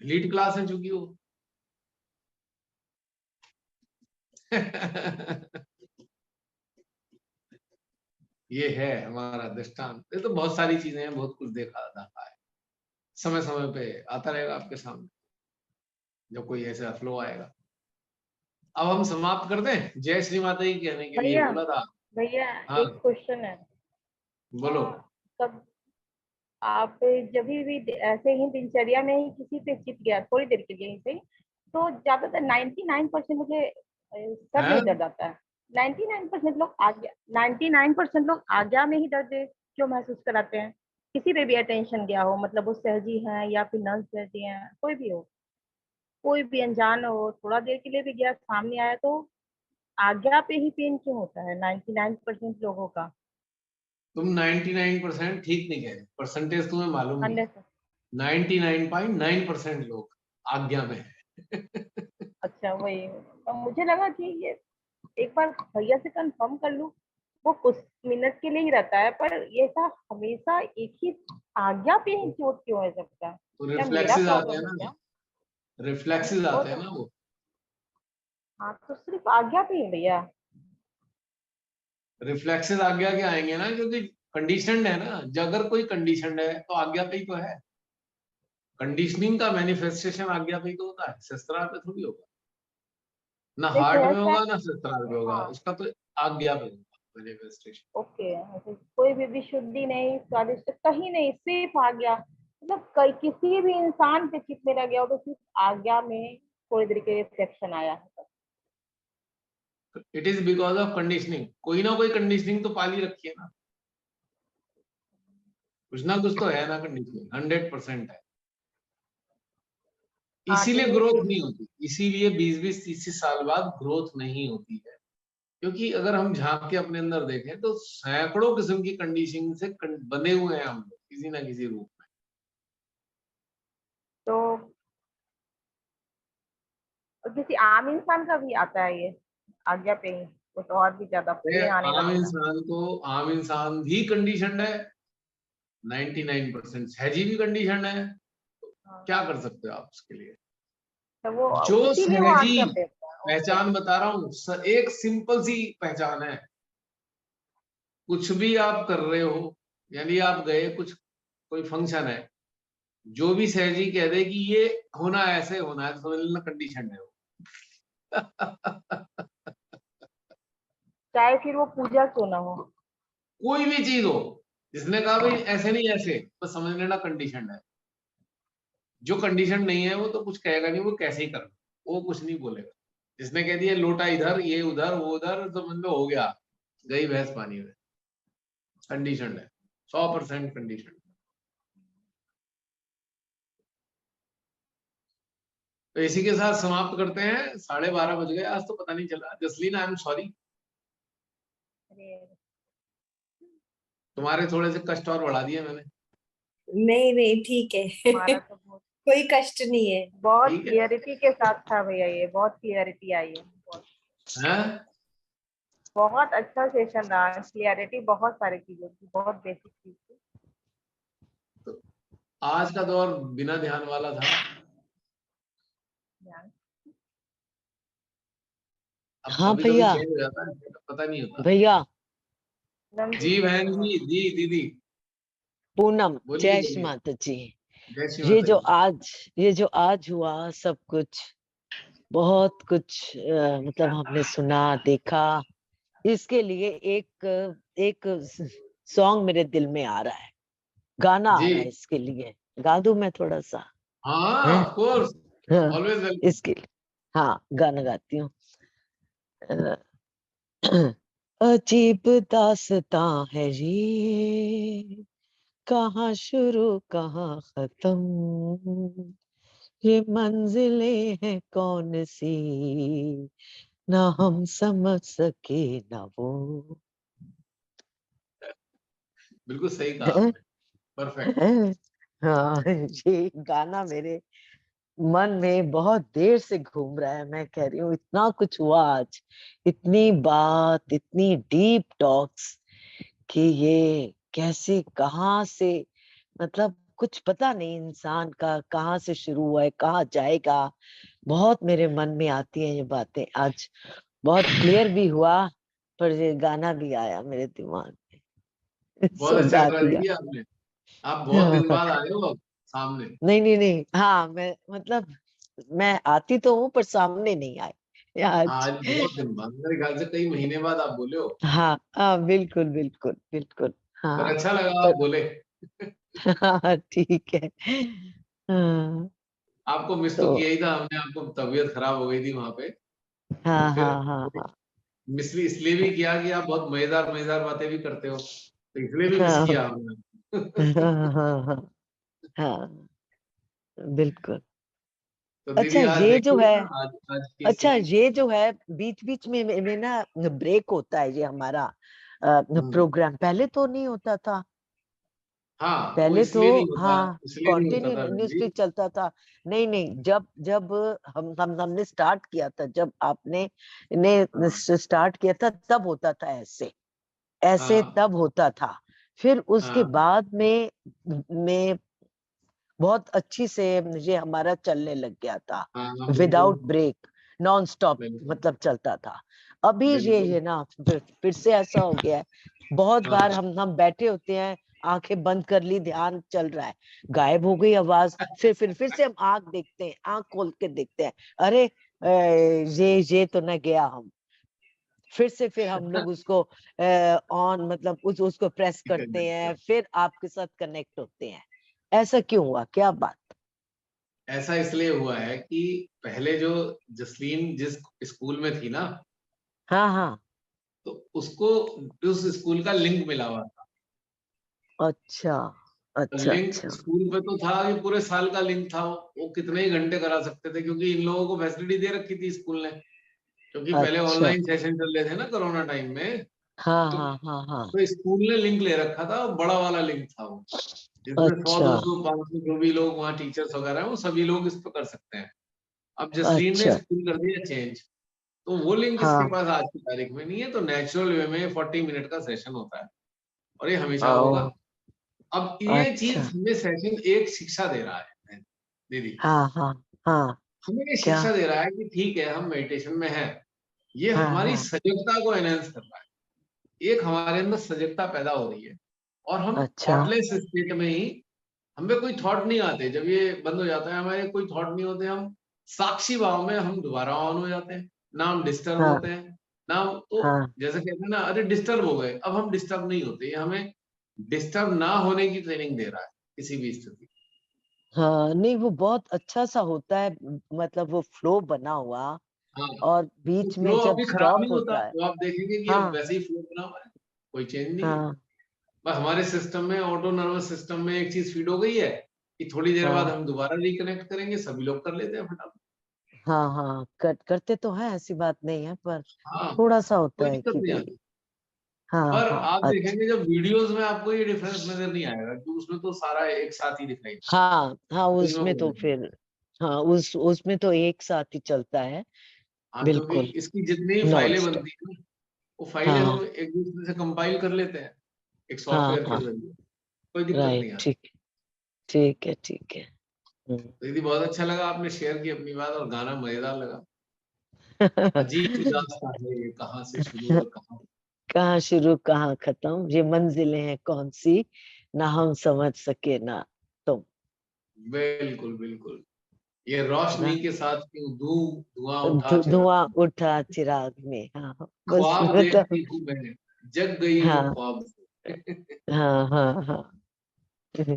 [SPEAKER 1] एलीट क्लास है चूंकि वो। ये है हमारा दृष्टांत। ये तो बहुत सारी चीजें हैं, बहुत कुछ देखा है, समय समय पे आता रहेगा आपके सामने जब कोई ऐसा फ्लो आएगा। अब हम समाप्त कर दें। जय श्री माता जी कहने के लिए
[SPEAKER 2] भैया
[SPEAKER 1] बोला था।
[SPEAKER 2] भैया
[SPEAKER 1] हाँ
[SPEAKER 2] एक क्वेश्चन है।
[SPEAKER 1] बोलो।
[SPEAKER 2] तब आप जब भी ऐसे ही दिनचर्या में ही किसी पे चित गया थोड़ी देर के लिए ही सही, तो ज्यादातर 99% मुझे सर में
[SPEAKER 1] हैं?
[SPEAKER 2] ही दर्द आता है। 99% लोग आज्ञा 99% लोग आज्ञा में ही दर्द क्यों महसूस कराते हैं? किसी पे भी अटेंशन गया हो, मतलब वो सहजी हैं या फिर नन सहजी हैं, कोई भी हो, कोई भी अनजान हो, थोड़ा देर के लिए भी गया सामने आया तो आज्ञा पे ही पेन क्यों होता है 99% लोगों का?
[SPEAKER 1] तुम 99% ठीक नहीं कह रहे, परसेंटेज तुम्हें मालूम नहीं।
[SPEAKER 2] 100।
[SPEAKER 1] 99.9% लोग आज्ञा में है।
[SPEAKER 2] अच्छा वही, तो मुझे लगा कि ये एक बार भैया से कंफर्म कर लूं। वो कुछ मिनट के लिए ही रहता है, पर ये ऐसा हमेशा एक ही आज्ञा पे ही चोट क्यों है सबका?
[SPEAKER 1] तो
[SPEAKER 2] क्या मेरा
[SPEAKER 1] रिफ्लेक्सेस आते हैं
[SPEAKER 2] प्रॉब्लम है
[SPEAKER 1] ना,
[SPEAKER 2] क्या?
[SPEAKER 1] रिफ्लेक्सेस
[SPEAKER 2] वो
[SPEAKER 1] आते हैं
[SPEAKER 2] तो
[SPEAKER 1] ना वो।
[SPEAKER 2] हाँ, तो सिर्फ आज्ञा पे ही भैया?
[SPEAKER 1] रिफ्लेक्सेस आज्ञा के आएंगे ना, क्योंकि कंडीशनड है ना। जब अगर कोई कंडीशनड है तो आज्ञा पे ही तो है। कंडीशनिंग का मैनिफेस्टेशन आज्ञा पे ही तो होता है, शस्त्रार पे थोड़ी होगा। ना हार्ट
[SPEAKER 2] देखिए
[SPEAKER 1] में
[SPEAKER 2] ऐसा
[SPEAKER 1] होगा
[SPEAKER 2] है।
[SPEAKER 1] ना शस्त्रार पे होगा,
[SPEAKER 2] हाँ,
[SPEAKER 1] उसका तो आज्ञा पे होगा मैनिफेस्टेशन।
[SPEAKER 2] ओके। ऐसे कोई भी विशुद्धि नहीं, स्वादिष्ट कहीं नहीं, सिर्फ आज्ञा। मतलब कई किसी भी इंसान पे चित मेरा गया हो तो सिर्फ आज्ञा में थोड़ी देर के रिफ्लेक्शन आया है।
[SPEAKER 1] It is because of conditioning. कोई ना कोई कंडीशनिंग तो पाली रखी है ना, कुछ ना कुछ तो है ना कंडीशनिंग, 100% है।
[SPEAKER 2] हाँ, तो
[SPEAKER 1] इसीलिए
[SPEAKER 2] ये
[SPEAKER 1] ग्रोथ
[SPEAKER 2] चीज
[SPEAKER 1] नहीं होती, इसीलिए 20-20 30 साल बाद ग्रोथ नहीं होती है। क्योंकि अगर हम झांक के अपने अंदर देखें तो सैकड़ों किस्म की कंडीशनिंग से बने हुए हैं हम लोग किसी ना किसी रूप में।
[SPEAKER 2] तो और किसी आम इंसान का भी आता है ये आज्ञा पे ही, वो तो और भी ज्यादा
[SPEAKER 1] ये
[SPEAKER 2] ये आने लगेगा।
[SPEAKER 1] आम इंसान भी कंडीशन है, 99% सहजी भी कंडीशन है।
[SPEAKER 2] हाँ,
[SPEAKER 1] क्या कर सकते हो आप उसके लिए?
[SPEAKER 2] तो वो
[SPEAKER 1] जो
[SPEAKER 2] इसीलिए वो
[SPEAKER 1] सहजी
[SPEAKER 2] आज्ञा पे होता है। ओके।
[SPEAKER 1] पहचान बता रहा हूँ, एक सिंपल सी पहचान है। कुछ भी आप कर रहे हो, यानी आप गए कुछ, कोई फंक्शन है, जो भी सहजी कह दे कि ये होना ऐसे होना है, तो समझ लेना कंडीशन है वो।
[SPEAKER 2] चाहे फिर वो पूजा क्यों ना हो।
[SPEAKER 1] कोई भी चीज हो, जिसने कहा भाई ऐसे नहीं ऐसे, तो समझ लेना कंडीशन है। जो कंडीशन नहीं है वो तो कुछ कहेगा नहीं, वो कैसे ही करना, वो कुछ नहीं बोलेगा। जिसने कह दिया लोटा इधर, ये उधर, वो उधर, तो समझ लो हो गया, गई भैंस पानी में। कंडीशन है, 100% कंडीशन। तो इसी के साथ समाप्त करते हैं। 12:30 बज गए आज, तो पता नहीं चला। जसलीन, आई एम सॉरी,
[SPEAKER 2] अरे
[SPEAKER 1] तुम्हारे थोड़े से कष्ट और बढ़ा दिए मैंने।
[SPEAKER 5] नहीं नहीं ठीक है।
[SPEAKER 2] हमारा तो बहुत
[SPEAKER 5] कोई कष्ट नहीं है।
[SPEAKER 2] बहुत
[SPEAKER 1] ठीक है,
[SPEAKER 2] क्लियरिटी के साथ था भैया, ये बहुत क्लियरिटी आई है। बहुत
[SPEAKER 1] हैं?
[SPEAKER 2] बहुत अच्छा सेशन रहा, क्लियरिटी बहुत सारी चीजों की, बहुत बेसिक चीज की।
[SPEAKER 1] तो आज का दौर बिना ध्यान वाला था।
[SPEAKER 2] ध्यान।
[SPEAKER 1] अब
[SPEAKER 6] हाँ
[SPEAKER 1] कभी कभी
[SPEAKER 6] भैया,
[SPEAKER 1] चेंज हो जाता है, पता नहीं होता।
[SPEAKER 6] भैया
[SPEAKER 2] नंद
[SPEAKER 1] जी
[SPEAKER 2] जी
[SPEAKER 1] बहन
[SPEAKER 2] बोलो।
[SPEAKER 1] जी, जी दीदी,
[SPEAKER 6] पूनम,
[SPEAKER 1] बोलिए
[SPEAKER 6] जय श्री
[SPEAKER 1] बोलिए।
[SPEAKER 6] माता जी।
[SPEAKER 1] जय श्री
[SPEAKER 6] ये
[SPEAKER 1] माता
[SPEAKER 6] जो
[SPEAKER 1] जी।
[SPEAKER 6] आज ये जो आज हुआ सब कुछ, बहुत कुछ मतलब हमने सुना देखा। इसके लिए एक एक सॉन्ग मेरे दिल में आ रहा है, गाना आ
[SPEAKER 1] जी
[SPEAKER 6] रहा है। इसके लिए गा दूं मैं थोड़ा सा?
[SPEAKER 1] हाँ,
[SPEAKER 6] है
[SPEAKER 1] ऑफ कोर्स,
[SPEAKER 6] हाँ,
[SPEAKER 1] ऑलवेज वेलकम।
[SPEAKER 6] इसके लिए हाँ गाना गाती हूँ। अजीब दास्तां है ये, कहाँ शुरू कहाँ खत्म, ये मंजिलें हैं कौन सी, ना हम समझ सके ना वो।
[SPEAKER 1] बिल्कुल सही कहा आपने, परफेक्ट।
[SPEAKER 6] हाँ, ये गाना मेरे मन में बहुत देर से घूम रहा है। मैं कह रही हूँ इतना कुछ हुआ आज, इतनी बात, इतनी डीप टॉक्स कि ये कैसे कहाँ से, मतलब कुछ पता नहीं इंसान का कहाँ से शुरू हुआ है कहाँ जाएगा। बहुत मेरे मन में आती हैं ये बातें। आज बहुत क्लियर भी हुआ, पर ये गाना भी आया मेरे दिमाग में।
[SPEAKER 1] बहुत
[SPEAKER 6] सुन
[SPEAKER 1] अच्छा
[SPEAKER 6] रहा
[SPEAKER 1] करा
[SPEAKER 6] थी।
[SPEAKER 1] दीदी आपने। आप बहुत दिन बाद आए हो अब सामने।
[SPEAKER 6] नहीं नहीं नहीं, हाँ मैं मतलब मैं आती तो हूँ पर सामने नहीं आई
[SPEAKER 1] हाँ,
[SPEAKER 6] आज।
[SPEAKER 1] आज बहुत दिन बाद, मेरे ख्याल से कई महीने बाद आप बोले हो।
[SPEAKER 6] हाँ हाँ बिल्कुल बिल्कुल बिल्कुल।
[SPEAKER 1] पर
[SPEAKER 6] हाँ
[SPEAKER 1] अच्छा लगा आप
[SPEAKER 6] पर
[SPEAKER 1] बोले।
[SPEAKER 6] हाँ ठीक है। हाँ
[SPEAKER 1] आपको मिस तो
[SPEAKER 6] तो
[SPEAKER 1] किया ही था हमने, आपको तबीयत खराब हो गई थी वहां पे। तो
[SPEAKER 6] हाँ
[SPEAKER 1] फिर
[SPEAKER 6] हाँ हाँ हाँ
[SPEAKER 1] मिस भी इसलिए भी किया कि आप बहुत मजेदार मजेदार बातें भी करते हो, तो इसलिए भी मिस
[SPEAKER 6] हाँ
[SPEAKER 1] किया हमने।
[SPEAKER 6] हाँ हाँ हाँ हाँ बिल्कुल।
[SPEAKER 1] तो
[SPEAKER 6] अच्छा
[SPEAKER 1] दीदी आज
[SPEAKER 6] ये जो
[SPEAKER 1] देखिए
[SPEAKER 6] है,
[SPEAKER 1] ना, आज की
[SPEAKER 6] अच्छा
[SPEAKER 1] स्थिति।
[SPEAKER 6] ये जो है बीच बीच में ना ब्रेक होता है ये हमारा
[SPEAKER 1] हम्म,
[SPEAKER 6] प्रोग्राम, पहले तो नहीं होता था।
[SPEAKER 1] हाँ, वो
[SPEAKER 6] पहले तो
[SPEAKER 1] इसलिए नहीं होता,
[SPEAKER 6] हाँ
[SPEAKER 1] इसलिए नहीं होता था बहन जी।
[SPEAKER 6] कॉन्टिन्यूसली चलता था। नहीं नहीं, जब जब हमने स्टार्ट किया था, जब आपने ने
[SPEAKER 1] हाँ
[SPEAKER 6] स्टार्ट किया था तब होता था ऐसे, ऐसे
[SPEAKER 1] हाँ
[SPEAKER 6] तब होता था। फिर उसके
[SPEAKER 1] हाँ
[SPEAKER 6] बाद में बहुत अच्छी से ये हमारा चलने लग गया था,
[SPEAKER 1] हाँ हाँ, बिल्कुल
[SPEAKER 6] विदाउट ब्रेक, नॉन स्टॉप
[SPEAKER 1] बिल्कुल
[SPEAKER 6] मतलब चलता था। अभी
[SPEAKER 1] बिल्कुल।
[SPEAKER 6] ये ना फिर से ऐसा हो गया है। बहुत बार
[SPEAKER 1] हाँ
[SPEAKER 6] हम बैठे होते हैं, आंखें बंद कर ली, ध्यान चल रहा है, गायब हो गई आवाज, फिर से हम आंख देखते हैं, आंख खोल के देखते हैं, अरे ये तो न गया हम। फिर हम लोग उसको ऑन मतलब उसको प्रेस
[SPEAKER 1] ठीक है,
[SPEAKER 6] करते
[SPEAKER 1] ठीक
[SPEAKER 6] हैं,
[SPEAKER 1] है।
[SPEAKER 6] फिर आपके साथ कनेक्ट होते हैं। ऐसा क्यों हुआ, क्या बात?
[SPEAKER 1] ऐसा इसलिए हुआ है कि पहले जो जसलीन जिस स्कूल में थी ना,
[SPEAKER 6] हाँ हाँ।
[SPEAKER 1] तो उसको उस स्कूल का लिंक मिला हुआ था।
[SPEAKER 6] अच्छा अच्छा
[SPEAKER 1] लिंक
[SPEAKER 6] अच्छा।
[SPEAKER 1] स्कूल पे तो था, ये पूरे साल का लिंक था, वो कितने ही घंटे करा सकते थे, क्योंकि इन लोगों को फैसिलिटी दे रखी थी स्कूल ने। क्योंकि पहले
[SPEAKER 6] अच्छा
[SPEAKER 1] ऑनलाइन सेशन चल रहे थे ना कोरोना टाइम में।
[SPEAKER 6] हाँ
[SPEAKER 1] तो,
[SPEAKER 6] हाँ हाँ हाँ।
[SPEAKER 1] तो स्कूल ने लिंक ले रखा था, बड़ा वाला लिंक था वो, जिसमें 100
[SPEAKER 6] अच्छा
[SPEAKER 1] 200 500 जो भी लोग वहाँ टीचर्स वगैरह हैं वो सभी लोग इस पे कर सकते हैं। अब जसलीन ने
[SPEAKER 6] अच्छा।
[SPEAKER 1] स्कूल कर दिया चेंज, तो वो लिंक इसके
[SPEAKER 6] हाँ।
[SPEAKER 1] पास आज की तारीख में नहीं है, तो नेचुरल वे में 40 मिनट का सेशन होता है और ये हमेशा होगा।
[SPEAKER 6] ओ
[SPEAKER 1] अब ये
[SPEAKER 6] अच्छा।
[SPEAKER 1] चीज हमें सेशन एक शिक्षा दे रहा है दीदी,
[SPEAKER 6] हाँ हाँ हाँ।
[SPEAKER 1] हमें ये
[SPEAKER 6] क्या?
[SPEAKER 1] शिक्षा दे रहा है कि ठीक है हम मेडिटेशन में हैं, ये
[SPEAKER 6] हाँ
[SPEAKER 1] हमारी
[SPEAKER 6] हाँ।
[SPEAKER 1] सजगता को एनहेंस कर रहा है, एक हमारे अंदर सजगता पैदा हो रही है, और हम
[SPEAKER 6] अच्छा।
[SPEAKER 1] थॉटलेस स्टेट में ही, हमें कोई थॉट नहीं आते, जब ये बंद हो जाता है हमारे कोई थॉट नहीं होते, हम साक्षी भाव में हम दोबारा ऑन हो जाते हैं, ना हम डिस्टर्ब
[SPEAKER 6] हाँ
[SPEAKER 1] होते हैं, ना तो
[SPEAKER 6] हाँ
[SPEAKER 1] जैसे कहते हैं ना, अरे डिस्टर्ब हो गए, अब हम डिस्टर्ब नहीं होते, ये हमें डिस्टर्ब ना होने की ट्रेनिंग दे रहा है किसी भी स्थिति।
[SPEAKER 6] हाँ। नहीं वो बहुत अच्छा सा होता है, मतलब वो फ्लो बना हुआ,
[SPEAKER 1] हाँ,
[SPEAKER 6] और
[SPEAKER 1] तो
[SPEAKER 6] बीच
[SPEAKER 1] फ्लो
[SPEAKER 6] में जब
[SPEAKER 1] अभी खराब नहीं
[SPEAKER 6] स्टॉप
[SPEAKER 1] होता,
[SPEAKER 6] होता है।
[SPEAKER 1] तो आप देखेंगे कि अब
[SPEAKER 6] हाँ
[SPEAKER 1] वैसे ही फ्लो बना हुआ है, कोई चेंज नहीं है।
[SPEAKER 6] हाँ
[SPEAKER 1] बस हमारे सिस्टम में, ऑटो नर्वस सिस्टम में एक चीज फीड हो गई है कि थोड़ी देर बाद
[SPEAKER 6] हाँ
[SPEAKER 1] हम दोबारा रिकनेक्ट करेंगे, सभी लोग कर लेते हैं फटाफट।
[SPEAKER 6] हाँ हाँ करते तो हैं, ऐसी बात नहीं है, पर
[SPEAKER 1] हाँ,
[SPEAKER 6] थोड़ा सा होता
[SPEAKER 1] कोई
[SPEAKER 6] है
[SPEAKER 1] दिक्कत
[SPEAKER 6] कि
[SPEAKER 1] नहीं
[SPEAKER 6] भाई।
[SPEAKER 1] आती।
[SPEAKER 6] हाँ
[SPEAKER 1] पर
[SPEAKER 6] हाँ
[SPEAKER 1] आप
[SPEAKER 6] अच्छा।
[SPEAKER 1] देखेंगे जब वीडियोस में आपको ये डिफरेंस नजर नहीं आएगा कि उसमें तो सारा एक साथ ही दिखाई देता है,
[SPEAKER 6] हाँ हाँ
[SPEAKER 1] फिल्मों
[SPEAKER 6] उसमें
[SPEAKER 1] को
[SPEAKER 6] तो
[SPEAKER 1] देखेंगे।
[SPEAKER 6] फिर, हाँ उसमें तो एक साथ ही चलता है।
[SPEAKER 1] हाँ, क्योंकि
[SPEAKER 6] बिल्कुल।
[SPEAKER 1] इसकी जितनी भी
[SPEAKER 6] नॉन
[SPEAKER 1] फाइलें
[SPEAKER 6] स्टॉप।
[SPEAKER 1] बनती है ना, वो फाइलें
[SPEAKER 6] हाँ
[SPEAKER 1] हम एक दूसरे से कंपाइल कर लेते हैं एक
[SPEAKER 6] हाँ
[SPEAKER 1] सॉफ्टवेयर के
[SPEAKER 6] हाँ
[SPEAKER 1] जरिए, कोई दिक्कत
[SPEAKER 6] राइट
[SPEAKER 1] नहीं आती।
[SPEAKER 6] ठीक। ठीक है ठीक है।
[SPEAKER 1] तो दीदी बहुत अच्छा लगा, आपने शेयर की अपनी बात, और गाना मजेदार लगा। अजीब दास्तां है ये, कहाँ से शुरू और कहाँ।
[SPEAKER 6] कहाँ शुरू कहाँ खत्म, ये मंजिलें हैं कौन सी, ना हम समझ सके ना तुम।
[SPEAKER 1] बिल्कुल बिल्कुल, ये
[SPEAKER 6] है ना?
[SPEAKER 1] रोशनी के साथ क्यों धुआं उठा चिराग,
[SPEAKER 6] धुआं उठा चिराग में, हाँ बस
[SPEAKER 1] ख्वाब
[SPEAKER 6] मतलब।
[SPEAKER 1] देखती हूँ मैं, जग गई हूँ
[SPEAKER 6] हाँ
[SPEAKER 1] ख्वाब से।
[SPEAKER 6] हाँ हाँ हाँ।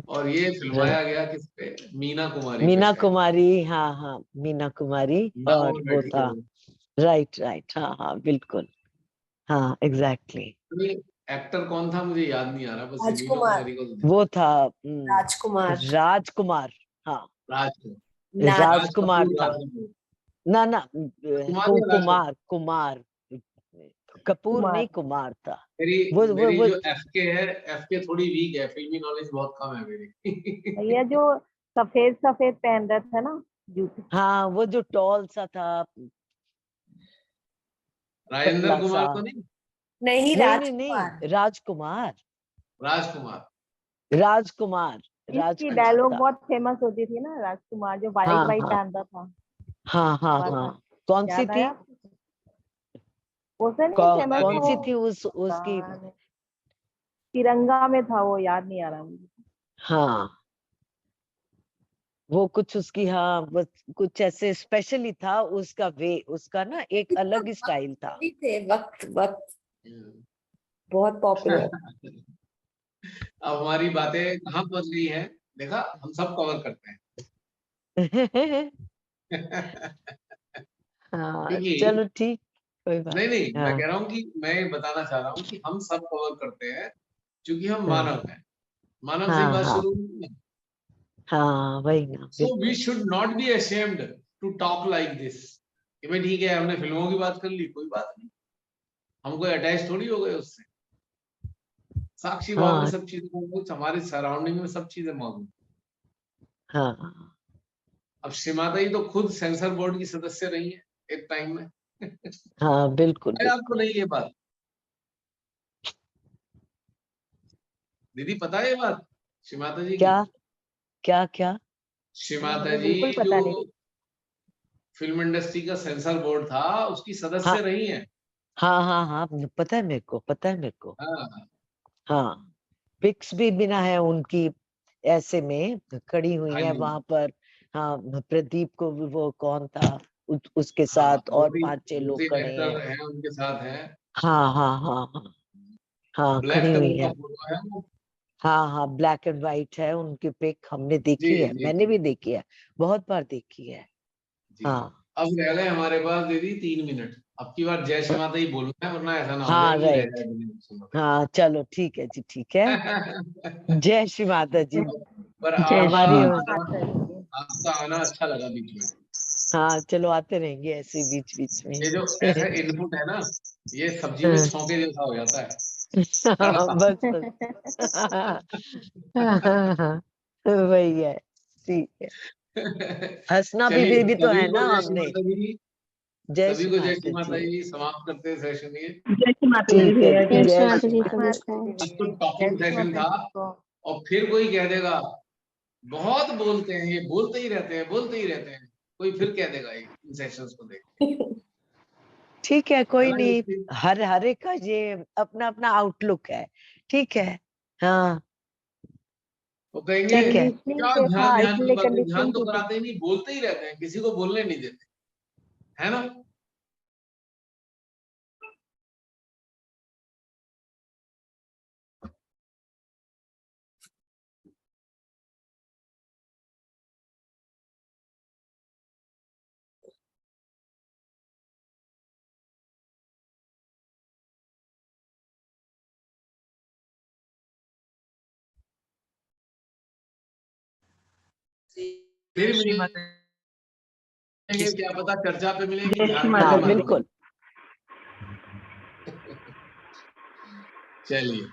[SPEAKER 1] और ये फिल्माया गया किस पे, मीना कुमारी पे
[SPEAKER 6] मीना
[SPEAKER 1] शायद,
[SPEAKER 6] कुमारी, हाँ हाँ मीना कुमारी।
[SPEAKER 1] नाव
[SPEAKER 6] और
[SPEAKER 1] में
[SPEAKER 6] वो
[SPEAKER 1] बैठी
[SPEAKER 6] था,
[SPEAKER 1] हो।
[SPEAKER 6] राइट राइट, हाँ हाँ बिल्कुल। हाँ एग्जैक्टली।
[SPEAKER 1] एक्टर कौन था मुझे याद नहीं आ रहा, बस मीना
[SPEAKER 5] राजकुमार।
[SPEAKER 1] कुमारी को तो
[SPEAKER 6] वो था
[SPEAKER 5] राजकुमार।
[SPEAKER 6] राजकुमार। हाँ
[SPEAKER 1] राज
[SPEAKER 5] नाच।
[SPEAKER 1] राज
[SPEAKER 6] राजकुमार
[SPEAKER 1] कपूर,
[SPEAKER 6] था।
[SPEAKER 1] राज कपूर,
[SPEAKER 6] ना ना
[SPEAKER 1] कुमार या राज कपूर।
[SPEAKER 6] कुमार कुमार, कपूर
[SPEAKER 2] कुमार।
[SPEAKER 6] नहीं कुमार था।
[SPEAKER 1] मेरी मेरी
[SPEAKER 6] वो
[SPEAKER 1] जो एफके है, एफके थोड़ी वीक है, फिल्मी नॉलेज बहुत कम है मेरी।
[SPEAKER 2] भैया जो सफेद सफेद पहन रहा था ना जूते।
[SPEAKER 6] हाँ वो जो टॉल सा था,
[SPEAKER 1] राजेंद्र
[SPEAKER 6] पतला सा।
[SPEAKER 1] कुमार तो नहीं।
[SPEAKER 5] नहीं,
[SPEAKER 6] नहीं नहीं
[SPEAKER 5] राजकुमार।
[SPEAKER 6] राजकुमार
[SPEAKER 1] राजकुमार।
[SPEAKER 6] राजकुमार
[SPEAKER 2] इसकी
[SPEAKER 6] राजकुमार
[SPEAKER 2] डायलॉग
[SPEAKER 6] था।
[SPEAKER 2] बहुत फेमस होती थी ना, राजकुमार जो वाइट
[SPEAKER 6] हाँ
[SPEAKER 2] वाइट
[SPEAKER 6] हाँ
[SPEAKER 2] पहनता था।
[SPEAKER 6] हाँ हाँ
[SPEAKER 2] वाला
[SPEAKER 6] हाँ। कौन सी
[SPEAKER 2] याद
[SPEAKER 6] थी?
[SPEAKER 2] आया आपको? वो नहीं फेमस
[SPEAKER 6] कौन
[SPEAKER 2] वो
[SPEAKER 6] सी थी उसकी?
[SPEAKER 2] गाने- तिरंगा में था वो, याद नहीं आ रहा मुझे।
[SPEAKER 6] हाँ वो कुछ उसकी, हाँ बस कुछ ऐसे स्पेशल ही था उसका वे, उसका ना एक अलग ही स्टाइल था।
[SPEAKER 5] भी थे वक्त वक्त, बहुत पॉपुलर।
[SPEAKER 1] अब हमारी बातें कहाँ पहुंच गई है, देखा, हम सब कवर करते हैं।
[SPEAKER 6] हाँ
[SPEAKER 1] क्योंकि
[SPEAKER 6] चलो ठीक, कोई बात
[SPEAKER 1] नहीं नहीं, मैं
[SPEAKER 6] हाँ
[SPEAKER 1] कह रहा हूँ कि मैं बताना चाह रहा हूँ कि हम सब कवर करते हैं, क्योंकि हम
[SPEAKER 6] हाँ
[SPEAKER 1] मानव हैं। मानव से ही
[SPEAKER 6] हाँ
[SPEAKER 1] बात
[SPEAKER 6] हाँ
[SPEAKER 1] शुरू हुई है।
[SPEAKER 6] हाँ वही ना,
[SPEAKER 1] सो वी
[SPEAKER 6] बिल्कुल।
[SPEAKER 1] Should not be ashamed to talk like this. कि भाई ठीक है, हमने फिल्मों की बात कर ली, कोई बात नहीं, हम कोई अटैच थोड़ी हो गए उससे। साक्षी भाव में
[SPEAKER 6] हाँ
[SPEAKER 1] सब चीजें मौजूद, हमारे सराउंडिंग में सब चीजें मौजूद।
[SPEAKER 6] हाँ
[SPEAKER 1] अब श्रीमाता जी तो खुद सेंसर बोर्ड की सदस्य रही है एक टाइम में।
[SPEAKER 6] हाँ बिल्कुल
[SPEAKER 1] है आपको
[SPEAKER 6] बिल्कुल।
[SPEAKER 1] नहीं ये बात? दीदी पता है ये बात श्रीमाता जी की?
[SPEAKER 6] क्या क्या क्या?
[SPEAKER 2] नहीं,
[SPEAKER 1] श्रीमाता
[SPEAKER 2] मुझे
[SPEAKER 1] जी
[SPEAKER 2] बिल्कुल
[SPEAKER 1] जो
[SPEAKER 2] पता नहीं।
[SPEAKER 1] फिल्म इंडस्ट्री का सेंसर बोर्ड था, उसकी
[SPEAKER 6] हाँ
[SPEAKER 1] सदस्य रही है।
[SPEAKER 6] हाँ हाँ हाँ पता है मेरे को, पता है मेरे को।
[SPEAKER 1] हाँ
[SPEAKER 6] हाँ पिक्स भी बिना है उनकी, ऐसे में खड़ी हुई
[SPEAKER 1] हाँ
[SPEAKER 6] है
[SPEAKER 1] जी।
[SPEAKER 6] वहां पर। हाँ प्रदीप को भी, वो कौन था उसके
[SPEAKER 1] हाँ,
[SPEAKER 6] साथ,
[SPEAKER 1] दो
[SPEAKER 6] और
[SPEAKER 1] तीन
[SPEAKER 6] 5-6
[SPEAKER 1] दो
[SPEAKER 6] लोग
[SPEAKER 1] तीन
[SPEAKER 6] खड़े हैं।
[SPEAKER 1] एक्टर हैं उनके साथ हैं।
[SPEAKER 6] हाँ हाँ हाँ हाँ हाँ
[SPEAKER 1] ब्लैक
[SPEAKER 6] खड़ी हुई
[SPEAKER 1] कलर का
[SPEAKER 6] है।
[SPEAKER 1] फोटो है वो।
[SPEAKER 6] हाँ हाँ ब्लैक एंड व्हाइट है उनकी पिक, हमने
[SPEAKER 1] जी
[SPEAKER 6] देखी है,
[SPEAKER 1] जी
[SPEAKER 6] मैंने
[SPEAKER 1] जी
[SPEAKER 6] भी देखी है, बहुत बार देखी है।
[SPEAKER 1] जी।
[SPEAKER 6] हाँ
[SPEAKER 1] अब रह गए हमारे पास दीदी 3 मिनट। अब की बार जय श्री माता ही बोलना है, वरना ऐसा ना हो जाए
[SPEAKER 6] हाँ
[SPEAKER 1] कि रह
[SPEAKER 6] राइट।
[SPEAKER 1] जाए बिना श्री माता
[SPEAKER 6] हाँ चलो ठीक है जी, ठीक है।
[SPEAKER 1] जी।
[SPEAKER 6] जय श्री माता जी।
[SPEAKER 1] पर
[SPEAKER 6] जय
[SPEAKER 1] आपका
[SPEAKER 6] श्री
[SPEAKER 1] आना, आपका आना अच्छा लगा बीच में।
[SPEAKER 6] हाँ चलो आते रहेंगे ऐसे बीच बीच में।
[SPEAKER 1] ये जो ऐसा इनपुट है ना, ये सब्जी में छौंके जैसा हो जाता है, तड़का।
[SPEAKER 6] बस बस। वही है, ठीक है। हंसना भी तो
[SPEAKER 1] सभी
[SPEAKER 6] है
[SPEAKER 1] को
[SPEAKER 6] ना
[SPEAKER 1] जय श्री
[SPEAKER 6] हमने।
[SPEAKER 1] माता जी।
[SPEAKER 6] जय
[SPEAKER 1] सभी
[SPEAKER 6] श्री
[SPEAKER 1] को जय श्री
[SPEAKER 6] माता
[SPEAKER 1] माता
[SPEAKER 6] जी।
[SPEAKER 1] जी। समाप्त करते हैं सेशन ये।
[SPEAKER 2] जय श्री माता दी
[SPEAKER 6] ठीक है
[SPEAKER 2] भैया,
[SPEAKER 6] जी,
[SPEAKER 2] जय
[SPEAKER 3] जय श्री
[SPEAKER 6] जय
[SPEAKER 3] माता
[SPEAKER 6] श्री
[SPEAKER 3] जी
[SPEAKER 6] माता।
[SPEAKER 3] सभी को।
[SPEAKER 1] आज तो
[SPEAKER 2] जय
[SPEAKER 1] टॉकिंग
[SPEAKER 2] श्री
[SPEAKER 1] सेशन
[SPEAKER 2] माता
[SPEAKER 1] था,
[SPEAKER 2] जी को।
[SPEAKER 1] और फिर कोई कह देगा बहुत बोलते हैं, ये बोलते ही रहते हैं, बोलते ही रहते हैं, कोई फिर कह देगा ये इन सेशंस को देख के।
[SPEAKER 6] ठीक है
[SPEAKER 1] है
[SPEAKER 6] कोई
[SPEAKER 1] ना
[SPEAKER 6] नहीं,
[SPEAKER 1] युक्ति?
[SPEAKER 6] हर एक का ये अपना अपना आउटलुक है, ठीक है। हाँ
[SPEAKER 1] वो कहेंगे
[SPEAKER 6] ठीक है।
[SPEAKER 2] कंडीशनिंग
[SPEAKER 1] क्या
[SPEAKER 2] पे
[SPEAKER 1] ध्यान
[SPEAKER 2] था,
[SPEAKER 1] ध्यान की
[SPEAKER 2] इसलिए
[SPEAKER 1] बातें, ध्यान
[SPEAKER 2] कंडीशनिंग
[SPEAKER 1] तो
[SPEAKER 2] की थी।
[SPEAKER 1] कराते ही नहीं, बोलते ही रहते हैं, किसी को बोलने नहीं देते, है ना? फिर मिलेंगे, क्या पता चर्चा पे मिलेंगे,
[SPEAKER 2] जय श्री
[SPEAKER 1] ध्यान नहीं
[SPEAKER 2] माता
[SPEAKER 6] हाँ
[SPEAKER 1] है
[SPEAKER 2] दी।
[SPEAKER 1] मालूम
[SPEAKER 6] बिल्कुल।
[SPEAKER 1] नहीं। चलिए।